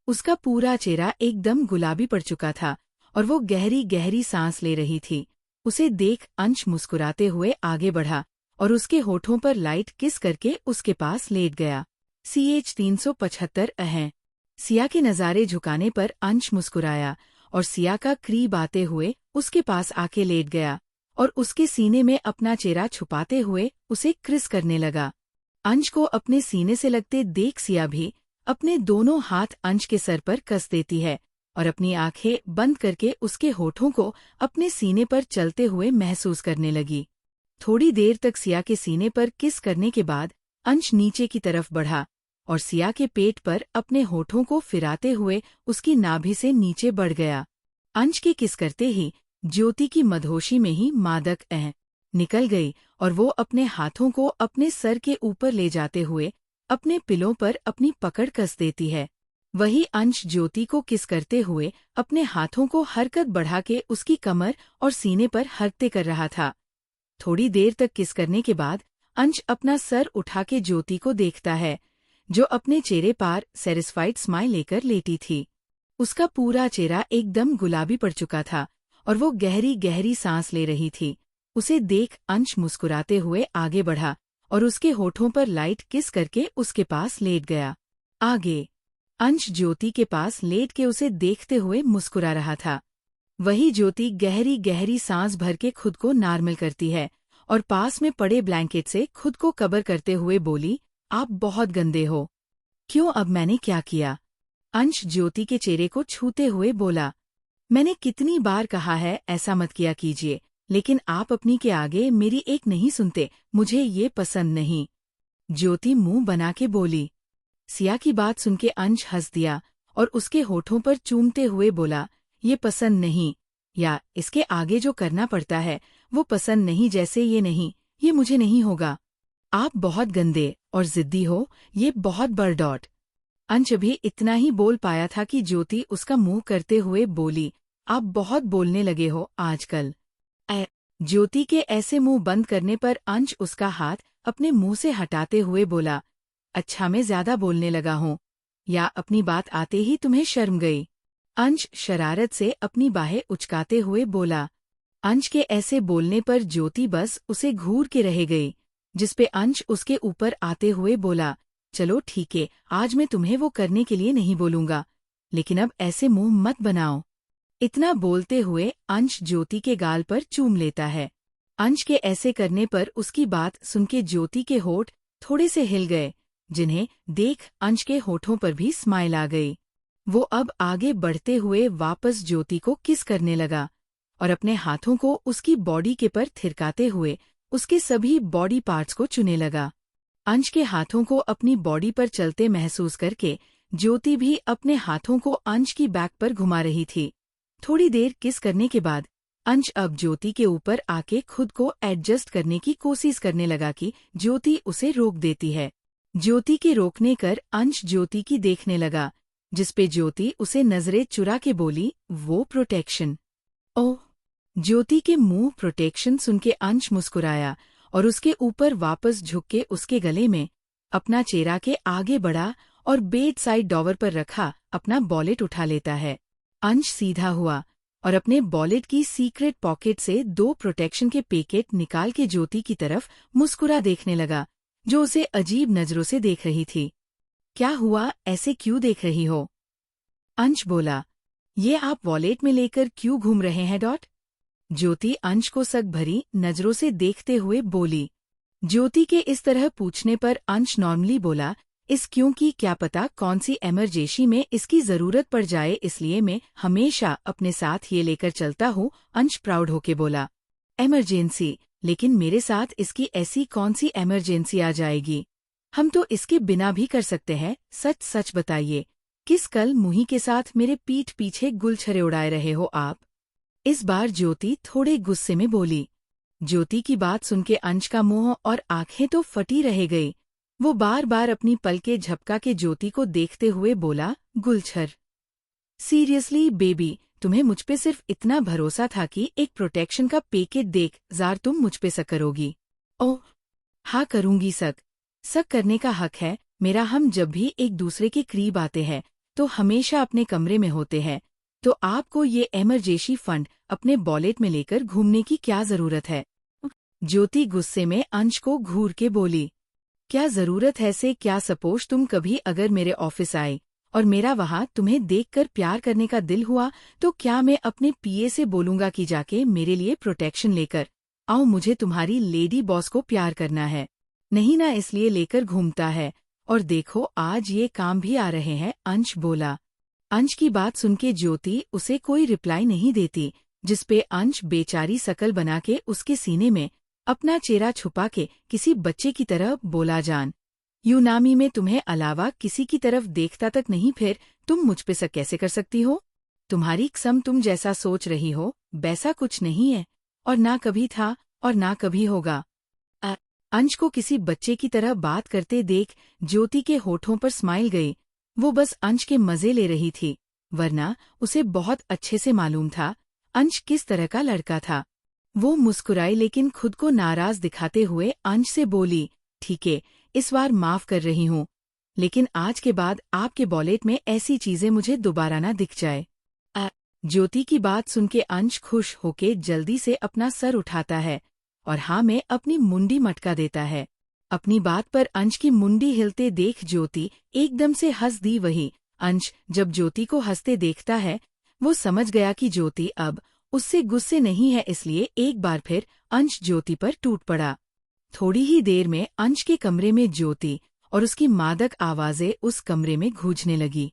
उसका पूरा चेहरा एकदम गुलाबी पड़ चुका था और वो गहरी गहरी सांस ले रही थी। उसे देख अंश मुस्कुराते हुए आगे बढ़ा और उसके होठों पर लाइट किस करके उसके पास लेट गया। CH 375 सिया के नज़ारे झुकाने पर अंश मुस्कुराया और सिया का करीब आते हुए उसके पास आके लेट गया और उसके सीने में अपना चेहरा छुपाते हुए उसे किस करने लगा। अंश को अपने सीने से लगते देख सिया भी अपने दोनों हाथ अंश के सर पर कस देती है और अपनी आंखें बंद करके उसके होठों को अपने सीने पर चलते हुए महसूस करने लगी। थोड़ी देर तक सिया के सीने पर किस करने के बाद अंश नीचे की तरफ बढ़ा और सिया के पेट पर अपने होठों को फिराते हुए उसकी नाभि से नीचे बढ़ गया। अंश के किस करते ही ज्योति की मदहोशी में ही मादक निकल गई और वो अपने हाथों को अपने सर के ऊपर ले जाते हुए अपने पिलों पर अपनी पकड़ कस देती है। वही अंश ज्योति को किस करते हुए अपने हाथों को हरकत बढ़ा के उसकी कमर और सीने पर हरकतें कर रहा था। थोड़ी देर तक किस करने के बाद अंश अपना सर उठा के ज्योति को देखता है, जो अपने चेहरे पर सैटिस्फाइड स्माइल लेकर लेटी थी। उसका पूरा चेहरा एकदम गुलाबी पड़ चुका था और वो गहरी गहरी सांस ले रही थी। उसे देख अंश मुस्कुराते हुए आगे बढ़ा और उसके होठों पर लाइट किस करके उसके पास लेट गया। आगे अंश ज्योति के पास लेट के उसे देखते हुए मुस्कुरा रहा था। वही ज्योति गहरी गहरी सांस भर के खुद को नॉर्मल करती है और पास में पड़े ब्लैंकेट से खुद को कवर करते हुए बोली, आप बहुत गंदे हो। क्यों, अब मैंने क्या किया? अंश ज्योति के चेहरे को छूते हुए बोला, मैंने कितनी बार कहा है ऐसा मत किया कीजिए, लेकिन आप अपनी के आगे मेरी एक नहीं सुनते, मुझे ये पसंद नहीं। ज्योति मुंह बना के बोली। सिया की बात सुन के अंश हंस दिया और उसके होठों पर चूमते हुए बोला, ये पसंद नहीं, या इसके आगे जो करना पड़ता है वो पसंद नहीं, जैसे ये नहीं, ये मुझे नहीं होगा। आप बहुत गंदे और जिद्दी हो, ये बहुत बड़। अंश अभी इतना ही बोल पाया था कि ज्योति उसका मुंह करते हुए बोली, आप बहुत बोलने लगे हो आजकल। ज्योति के ऐसे मुंह बंद करने पर अंश उसका हाथ अपने मुंह से हटाते हुए बोला, अच्छा मैं ज्यादा बोलने लगा हूँ, या अपनी बात आते ही तुम्हें शर्म गई? अंश शरारत से अपनी बाहें उचकाते हुए बोला। अंश के ऐसे बोलने पर ज्योति बस उसे घूर के रह गई, जिसपे अंश उसके ऊपर आते हुए बोला, चलो ठीक है, आज मैं तुम्हें वो करने के लिए नहीं बोलूंगा, लेकिन अब ऐसे मुंह मत बनाओ। इतना बोलते हुए अंश ज्योति के गाल पर चूम लेता है। अंश के ऐसे करने पर उसकी बात सुन के ज्योति के होठ थोड़े से हिल गए, जिन्हें देख अंश के होठों पर भी स्माइल आ गई। वो अब आगे बढ़ते हुए वापस ज्योति को किस करने लगा और अपने हाथों को उसकी बॉडी के पर थिरकाते हुए उसके सभी बॉडी पार्ट्स को चुने लगा। अंश के हाथों को अपनी बॉडी पर चलते महसूस करके ज्योति भी अपने हाथों को अंश की बैक पर घुमा रही थी। थोड़ी देर किस करने के बाद अंश अब ज्योति के ऊपर आके खुद को एडजस्ट करने की कोशिश करने लगा कि ज्योति उसे रोक देती है। ज्योति के रोकने कर अंश ज्योति की देखने लगा, जिसपे ज्योति उसे नजरें चुरा के बोली, वो प्रोटेक्शन। ओह! ज्योति के मुंह प्रोटेक्शन सुन के अंश मुस्कुराया और उसके ऊपर वापस झुक के उसके गले में अपना चेहरा के आगे बढ़ा और बेड साइड डॉवर पर रखा अपना वॉलेट उठा लेता है। अंश सीधा हुआ और अपने वॉलेट की सीक्रेट पॉकेट से 2 प्रोटेक्शन के पैकेट निकाल के ज्योति की तरफ मुस्कुरा देखने लगा, जो उसे अजीब नजरों से देख रही थी। क्या हुआ, ऐसे क्यों देख रही हो? अंश बोला, ये आप वॉलेट में लेकर क्यों घूम रहे हैं? ज्योति अंश को शक भरी नजरों से देखते हुए बोली। ज्योति के इस तरह पूछने पर अंश नॉर्मली बोला, क्योंकि क्या पता कौन सी इमरजेंसी में इसकी जरूरत पड़ जाए, इसलिए मैं हमेशा अपने साथ ये लेकर चलता हूँ, अंश प्राउड होके बोला। इमरजेंसी? लेकिन मेरे साथ इसकी ऐसी कौन सी इमरजेंसी आ जाएगी? हम तो इसके बिना भी कर सकते हैं। सच सच बताइए, किस कल मुही के साथ मेरे पीठ पीछे गुलछरे उड़ाए रहे हो आप? इस बार ज्योति थोड़े गुस्से में बोली। ज्योति की बात सुनके अंश का मुंह और आंखें तो फटी रह गई। वो बार बार अपनी पलकें झपका के ज्योति को देखते हुए बोला, गुलछर? सीरियसली बेबी, तुम्हें मुझपे सिर्फ इतना भरोसा था कि एक प्रोटेक्शन का पैकेट देख जार तुम मुझपे शक करोगी? ओह हाँ, करूंगी शक। शक करने का हक है मेरा। हम जब भी एक दूसरे के करीब आते हैं तो हमेशा अपने कमरे में होते हैं, तो आपको ये इमरजेंसी फंड अपने वॉलेट में लेकर घूमने की क्या जरूरत है? ज्योति गुस्से में अंश को घूर के बोली। क्या जरूरत है से? क्या सपोज तुम कभी अगर मेरे ऑफिस आए और मेरा वहां तुम्हें देखकर प्यार करने का दिल हुआ, तो क्या मैं अपने पीए से बोलूंगा कि जाके मेरे लिए प्रोटेक्शन लेकर आओ? मुझे तुम्हारी लेडी बॉस को प्यार करना है, नहीं ना, इसलिए लेकर घूमता है। और देखो आज ये काम भी आ रहे हैं, अंश बोला। अंश की बात सुनके ज्योति उसे कोई रिप्लाई नहीं देती, जिसपे अंश बेचारी शकल बना के उसके सीने में अपना चेहरा छुपा के किसी बच्चे की तरह बोला, जान यूनामी में तुम्हें अलावा किसी की तरफ देखता तक नहीं, फिर तुम मुझपे शक कैसे कर सकती हो? तुम्हारी कसम, तुम जैसा सोच रही हो वैसा कुछ नहीं है, और ना कभी था और ना कभी होगा। अंश को किसी बच्चे की तरह बात करते देख ज्योति के होठों पर स्माइल गई। वो बस अंश के मजे ले रही थी, वरना उसे बहुत अच्छे से मालूम था अंश किस तरह का लड़का था। वो मुस्कुराई लेकिन खुद को नाराज दिखाते हुए अंश से बोली, ठीक है, इस बार माफ कर रही हूँ, लेकिन आज के बाद आपके वॉलेट में ऐसी चीजें मुझे दोबारा ना दिख जाए। ज्योति की बात सुनके अंश खुश होके जल्दी से अपना सर उठाता है और हाँ में अपनी मुंडी मटका देता है। अपनी बात पर अंश की मुंडी हिलते देख ज्योति एकदम से हंस दी। वही अंश जब ज्योति को हंसते देखता है, वो समझ गया कि ज्योति अब उससे गुस्से नहीं है, इसलिए एक बार फिर अंश ज्योति पर टूट पड़ा। थोड़ी ही देर में अंश के कमरे में ज्योति और उसकी मादक आवाजें उस कमरे में गूंजने लगी।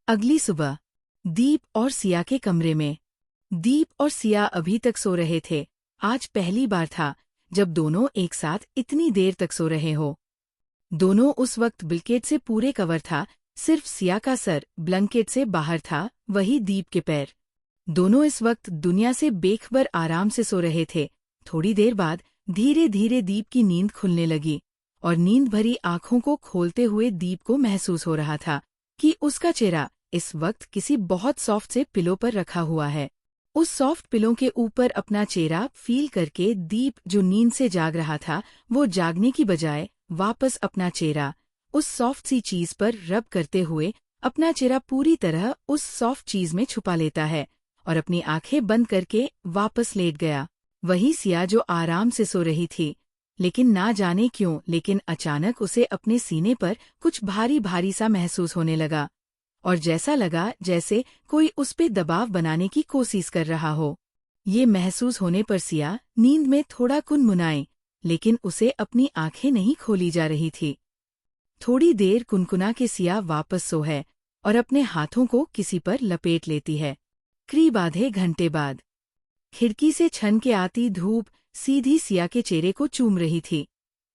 अगली सुबह दीप और सिया के कमरे में। दीप और सिया अभी तक सो रहे थे। आज पहली बार था जब दोनों एक साथ इतनी देर तक सो रहे हो। दोनों उस वक्त ब्लैंकेट से पूरे कवर था, सिर्फ सिया का सर ब्लैंकेट से बाहर था, वही दीप के पैर। दोनों इस वक्त दुनिया से बेखबर आराम से सो रहे थे। थोड़ी देर बाद धीरे धीरे दीप की नींद खुलने लगी और नींद भरी आंखों को खोलते हुए दीप को महसूस हो रहा था कि उसका चेहरा इस वक्त किसी बहुत सॉफ्ट से पिलो पर रखा हुआ है। उस सॉफ्ट पिलो के ऊपर अपना चेहरा फील करके दीप, जो नींद से जाग रहा था, वो जागने की बजाय वापस अपना चेहरा उस सॉफ्ट सी चीज पर रब करते हुए अपना चेहरा पूरी तरह उस सॉफ्ट चीज में छुपा लेता है और अपनी आंखें बंद करके वापस लेट गया। वही सिया जो आराम से सो रही थी, लेकिन ना जाने क्यों, लेकिन अचानक उसे अपने सीने पर कुछ भारी भारी सा महसूस होने लगा और जैसा लगा जैसे कोई उस पे दबाव बनाने की कोशिश कर रहा हो। ये महसूस होने पर सिया नींद में थोड़ा कुनमुनाई, लेकिन उसे अपनी आंखें नहीं खोली जा रही थी। थोड़ी देर कुनकुना के सिया वापस सो है और अपने हाथों को किसी पर लपेट लेती है। करीब आधे घंटे बाद खिड़की से छन के आती धूप सीधी सिया के चेहरे को चूम रही थी,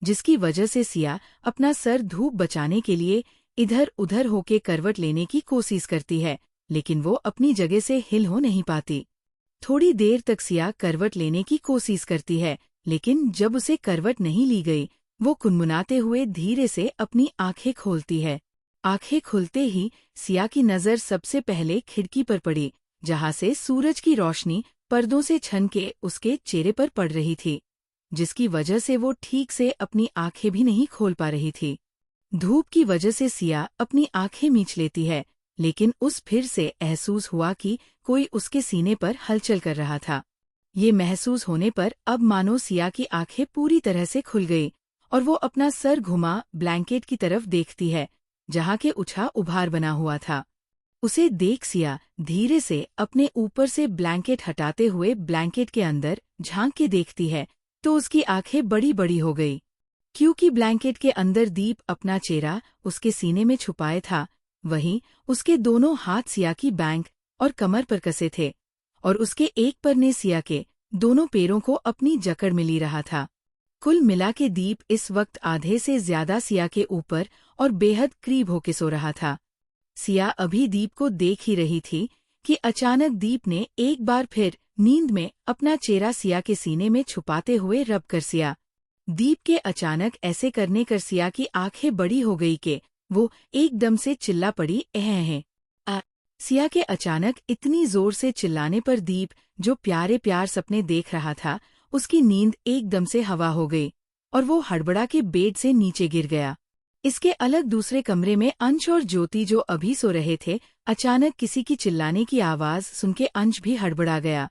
जिसकी वजह से सिया अपना सर धूप बचाने के लिए इधर उधर होके करवट लेने की कोशिश करती है, लेकिन वो अपनी जगह से हिल हो नहीं पाती। थोड़ी देर तक सिया करवट लेने की कोशिश करती है, लेकिन जब उसे करवट नहीं ली गई, वो कुनमुनाते हुए धीरे से अपनी आंखें खोलती है। आंखें खुलते ही सिया की नजर सबसे पहले खिड़की पर पड़ी, जहां से सूरज की रोशनी पर्दों से छन के उसके चेहरे पर पड़ रही थी, जिसकी वजह से वो ठीक से अपनी आंखें भी नहीं खोल पा रही थी। धूप की वजह से सिया अपनी आंखें मींच लेती है, लेकिन उस फिर से महसूस हुआ कि कोई उसके सीने पर हलचल कर रहा था। ये महसूस होने पर अब मानो सिया की आंखें पूरी तरह से खुल गई और वो अपना सर घुमा ब्लैंकेट की तरफ देखती है, जहाँ के उछा उभार बना हुआ था। उसे देख सिया धीरे से अपने ऊपर से ब्लैंकेट हटाते हुए ब्लैंकेट के अंदर झांक के देखती है, तो उसकी आंखें बड़ी बड़ी हो गई। क्योंकि ब्लैंकेट के अंदर दीप अपना चेहरा उसके सीने में छुपाए था, वहीं उसके दोनों हाथ सिया की बैंक और कमर पर कसे थे, और उसके एक पर ने सिया के दोनों पैरों को अपनी जकड़ में ली रहा था। कुल मिला के दीप इस वक्त आधे से ज्यादा सिया के ऊपर और बेहद करीब होके सो रहा था। सिया अभी दीप को देख ही रही थी कि अचानक दीप ने एक बार फिर नींद में अपना चेहरा सिया के सीने में छुपाते हुए रब कर सिया। दीप के अचानक ऐसे करने कर सिया की आंखें बड़ी हो गई कि वो एकदम से चिल्ला पड़ी, है। सिया के अचानक इतनी जोर से चिल्लाने पर दीप, जो प्यारे प्यार सपने देख रहा था, उसकी नींद एकदम से हवा हो गई और वो हड़बड़ा के बेड से नीचे गिर गया। इसके अलग दूसरे कमरे में अंश और ज्योति, जो अभी सो रहे थे, अचानक किसी की चिल्लाने की आवाज सुन के अंश भी हड़बड़ा गया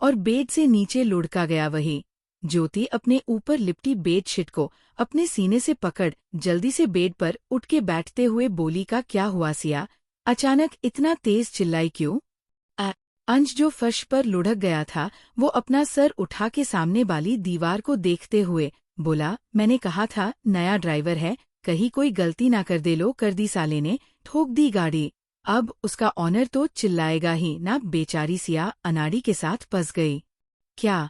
और बेड से नीचे लुढ़का गया। वही ज्योति अपने ऊपर लिपटी बेडशीट को अपने सीने से पकड़ जल्दी से बेड पर उठ के बैठते हुए बोली, का क्या हुआ सिया? अचानक इतना तेज चिल्लाई क्यों? अंश, जो फर्श पर लुढ़क गया था, वो अपना सर उठा के सामने वाली दीवार को देखते हुए बोला, मैंने कहा था नया ड्राइवर है, कहीं कोई गलती ना कर दे। लो कर दी साले ने, ठोक दी गाड़ी। अब उसका ऑनर तो चिल्लाएगा ही ना। बेचारी सिया अनाड़ी के साथ फंस गई। क्या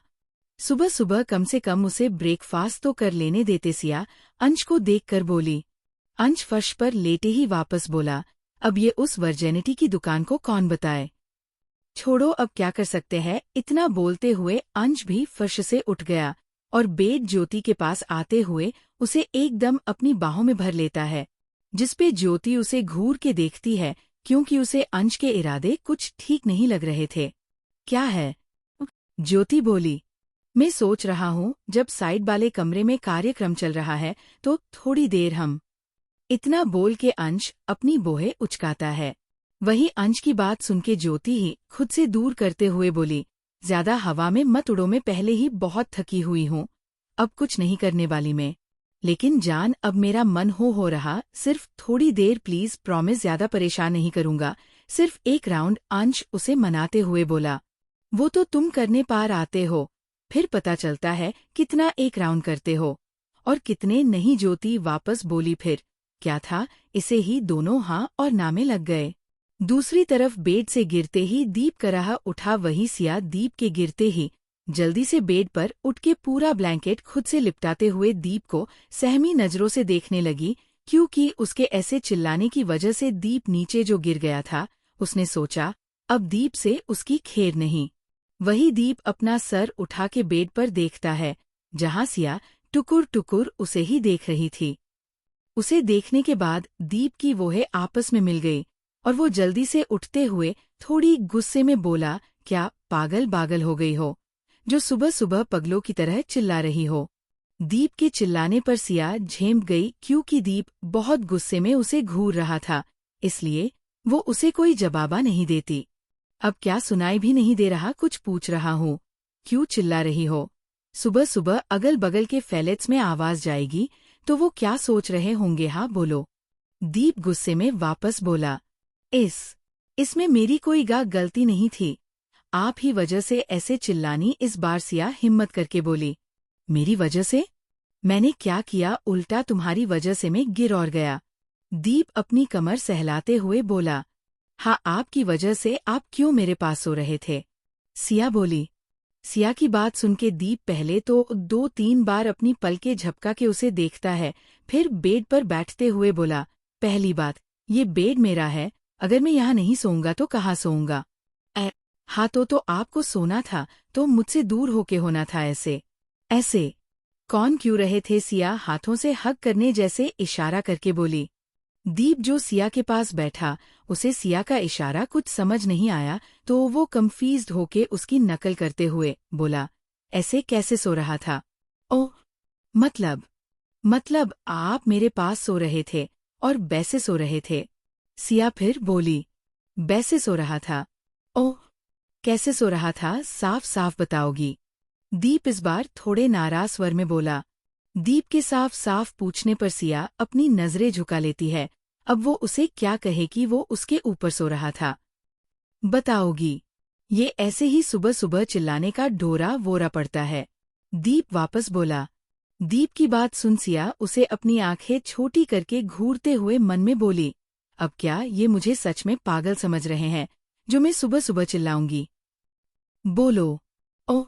सुबह सुबह कम से कम उसे ब्रेकफास्ट तो कर लेने देते, सिया अंश को देखकर बोली। अंश फर्श पर लेटे ही वापस बोला, अब ये उस वर्जेनिटी की दुकान को कौन बताए? छोड़ो, अब क्या कर सकते हैं। इतना बोलते हुए अंश भी फर्श से उठ गया और बेड ज्योति के पास आते हुए उसे एकदम अपनी बाहों में भर लेता है, जिसपे ज्योति उसे घूर के देखती है, क्योंकि उसे अंश के इरादे कुछ ठीक नहीं लग रहे थे। क्या है? ज्योति बोली, मैं सोच रहा हूँ जब साइड वाले कमरे में कार्यक्रम चल रहा है तो थोड़ी देर हम। इतना बोल के अंश अपनी बोहे उचकाता है। वही अंश की बात सुन के ज्योति ही खुद से दूर करते हुए बोली, ज्यादा हवा में मत उड़ो, मैं पहले ही बहुत थकी हुई हूँ, अब कुछ नहीं करने वाली मैं। लेकिन जान, अब मेरा मन हो रहा, सिर्फ थोड़ी देर प्लीज, प्रॉमिस, ज्यादा परेशान नहीं करूंगा, सिर्फ एक राउंड। अंश उसे मनाते हुए बोला, वो तो तुम करने पार आते हो, फिर पता चलता है कितना एक राउंड करते हो और कितने नहीं। ज्योति वापस बोली, फिर क्या था, इसे ही दोनों हाँ और ना में लग गए। दूसरी तरफ बेड से गिरते ही दीप कराह उठा। वही सिया दीप के गिरते ही जल्दी से बेड पर उठ के पूरा ब्लैंकेट खुद से लिपटाते हुए दीप को सहमी नजरों से देखने लगी, क्योंकि उसके ऐसे चिल्लाने की वजह से दीप नीचे जो गिर गया था। उसने सोचा, अब दीप से उसकी खैर नहीं। वही दीप अपना सर उठा के बेड पर देखता है, जहां सिया टुकुर टुकुर उसे ही देख रही थी। उसे देखने के बाद दीप की वोहें आपस में मिल गई और वो जल्दी से उठते हुए थोड़ी गुस्से में बोला, क्या पागल बागल हो गई हो, जो सुबह सुबह पगलों की तरह चिल्ला रही हो? दीप के चिल्लाने पर सिया झेम गई, क्योंकि दीप बहुत गुस्से में उसे घूर रहा था, इसलिए वो उसे कोई जवाबा नहीं देती। अब क्या सुनाई भी नहीं दे रहा? कुछ पूछ रहा हूँ, क्यों चिल्ला रही हो? सुबह सुबह अगल बगल के फ्लैट्स में आवाज जाएगी तो वो क्या सोच रहे होंगे? हाँ बोलो। दीप गुस्से में वापस बोला, इसमें मेरी कोई गलती नहीं थी, आप ही वजह से ऐसे चिल्लानी। इस बार सिया हिम्मत करके बोली, मेरी वजह से? मैंने क्या किया? उल्टा तुम्हारी वजह से मैं गिर और गया। दीप अपनी कमर सहलाते हुए बोला, हाँ आपकी वजह से। आप क्यों मेरे पास सो रहे थे? सिया बोली। सिया की बात सुन के दीप पहले तो 2-3 बार अपनी पलकें झपका के उसे देखता है, फिर बेड पर बैठते हुए बोला, पहली बात, ये बेड मेरा है, अगर मैं यहाँ नहीं सोऊंगा तो कहाँ सोऊंगा? हाँ तो आपको सोना था तो मुझसे दूर होके होना था। ऐसे कौन क्यों रहे थे? सिया हाथों से हक करने जैसे इशारा करके बोली। दीप, जो सिया के पास बैठा, उसे सिया का इशारा कुछ समझ नहीं आया, तो वो कंफ्यूज्ड होके उसकी नकल करते हुए बोला, ऐसे कैसे सो रहा था? ओह, मतलब आप मेरे पास सो रहे थे और बैसे सो रहे थे? सिया फिर बोली, बैसे सो रहा था। ओह, कैसे सो रहा था? साफ साफ बताओगी? दीप इस बार थोड़े नाराज स्वर में बोला। दीप के साफ साफ पूछने पर सिया अपनी नजरें झुका लेती है। अब वो उसे क्या कहे कि वो उसके ऊपर सो रहा था? बताओगी? ये ऐसे ही सुबह सुबह चिल्लाने का ढोरा वोरा पड़ता है। दीप वापस बोला, दीप की बात सुन सिया उसे अपनी आंखें छोटी करके घूरते हुए मन में बोली, अब क्या ये मुझे सच में पागल समझ रहे हैं जो मैं सुबह सुबह चिल्लाऊंगी। बोलो। ओह।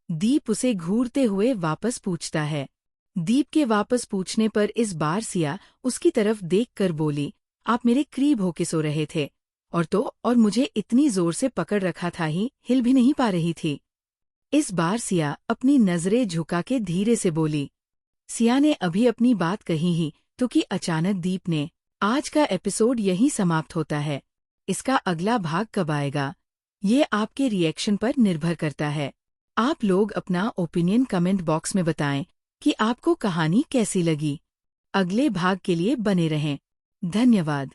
दीप उसे घूरते हुए वापस पूछता है। दीप के वापस पूछने पर इस बार सिया उसकी तरफ देखकर बोली, आप मेरे करीब होके सो रहे थे और मुझे इतनी जोर से पकड़ रखा था ही हिल भी नहीं पा रही थी। इस बार सिया अपनी नजरें झुका के धीरे से बोली। सिया ने अभी अपनी बात कही ही तो कि अचानक दीप ने, आज का एपिसोड यहीं समाप्त होता है। इसका अगला भाग कब आएगा ये आपके रिएक्शन पर निर्भर करता है। आप लोग अपना ओपिनियन कमेंट बॉक्स में बताएं कि आपको कहानी कैसी लगी। अगले भाग के लिए बने रहें। धन्यवाद।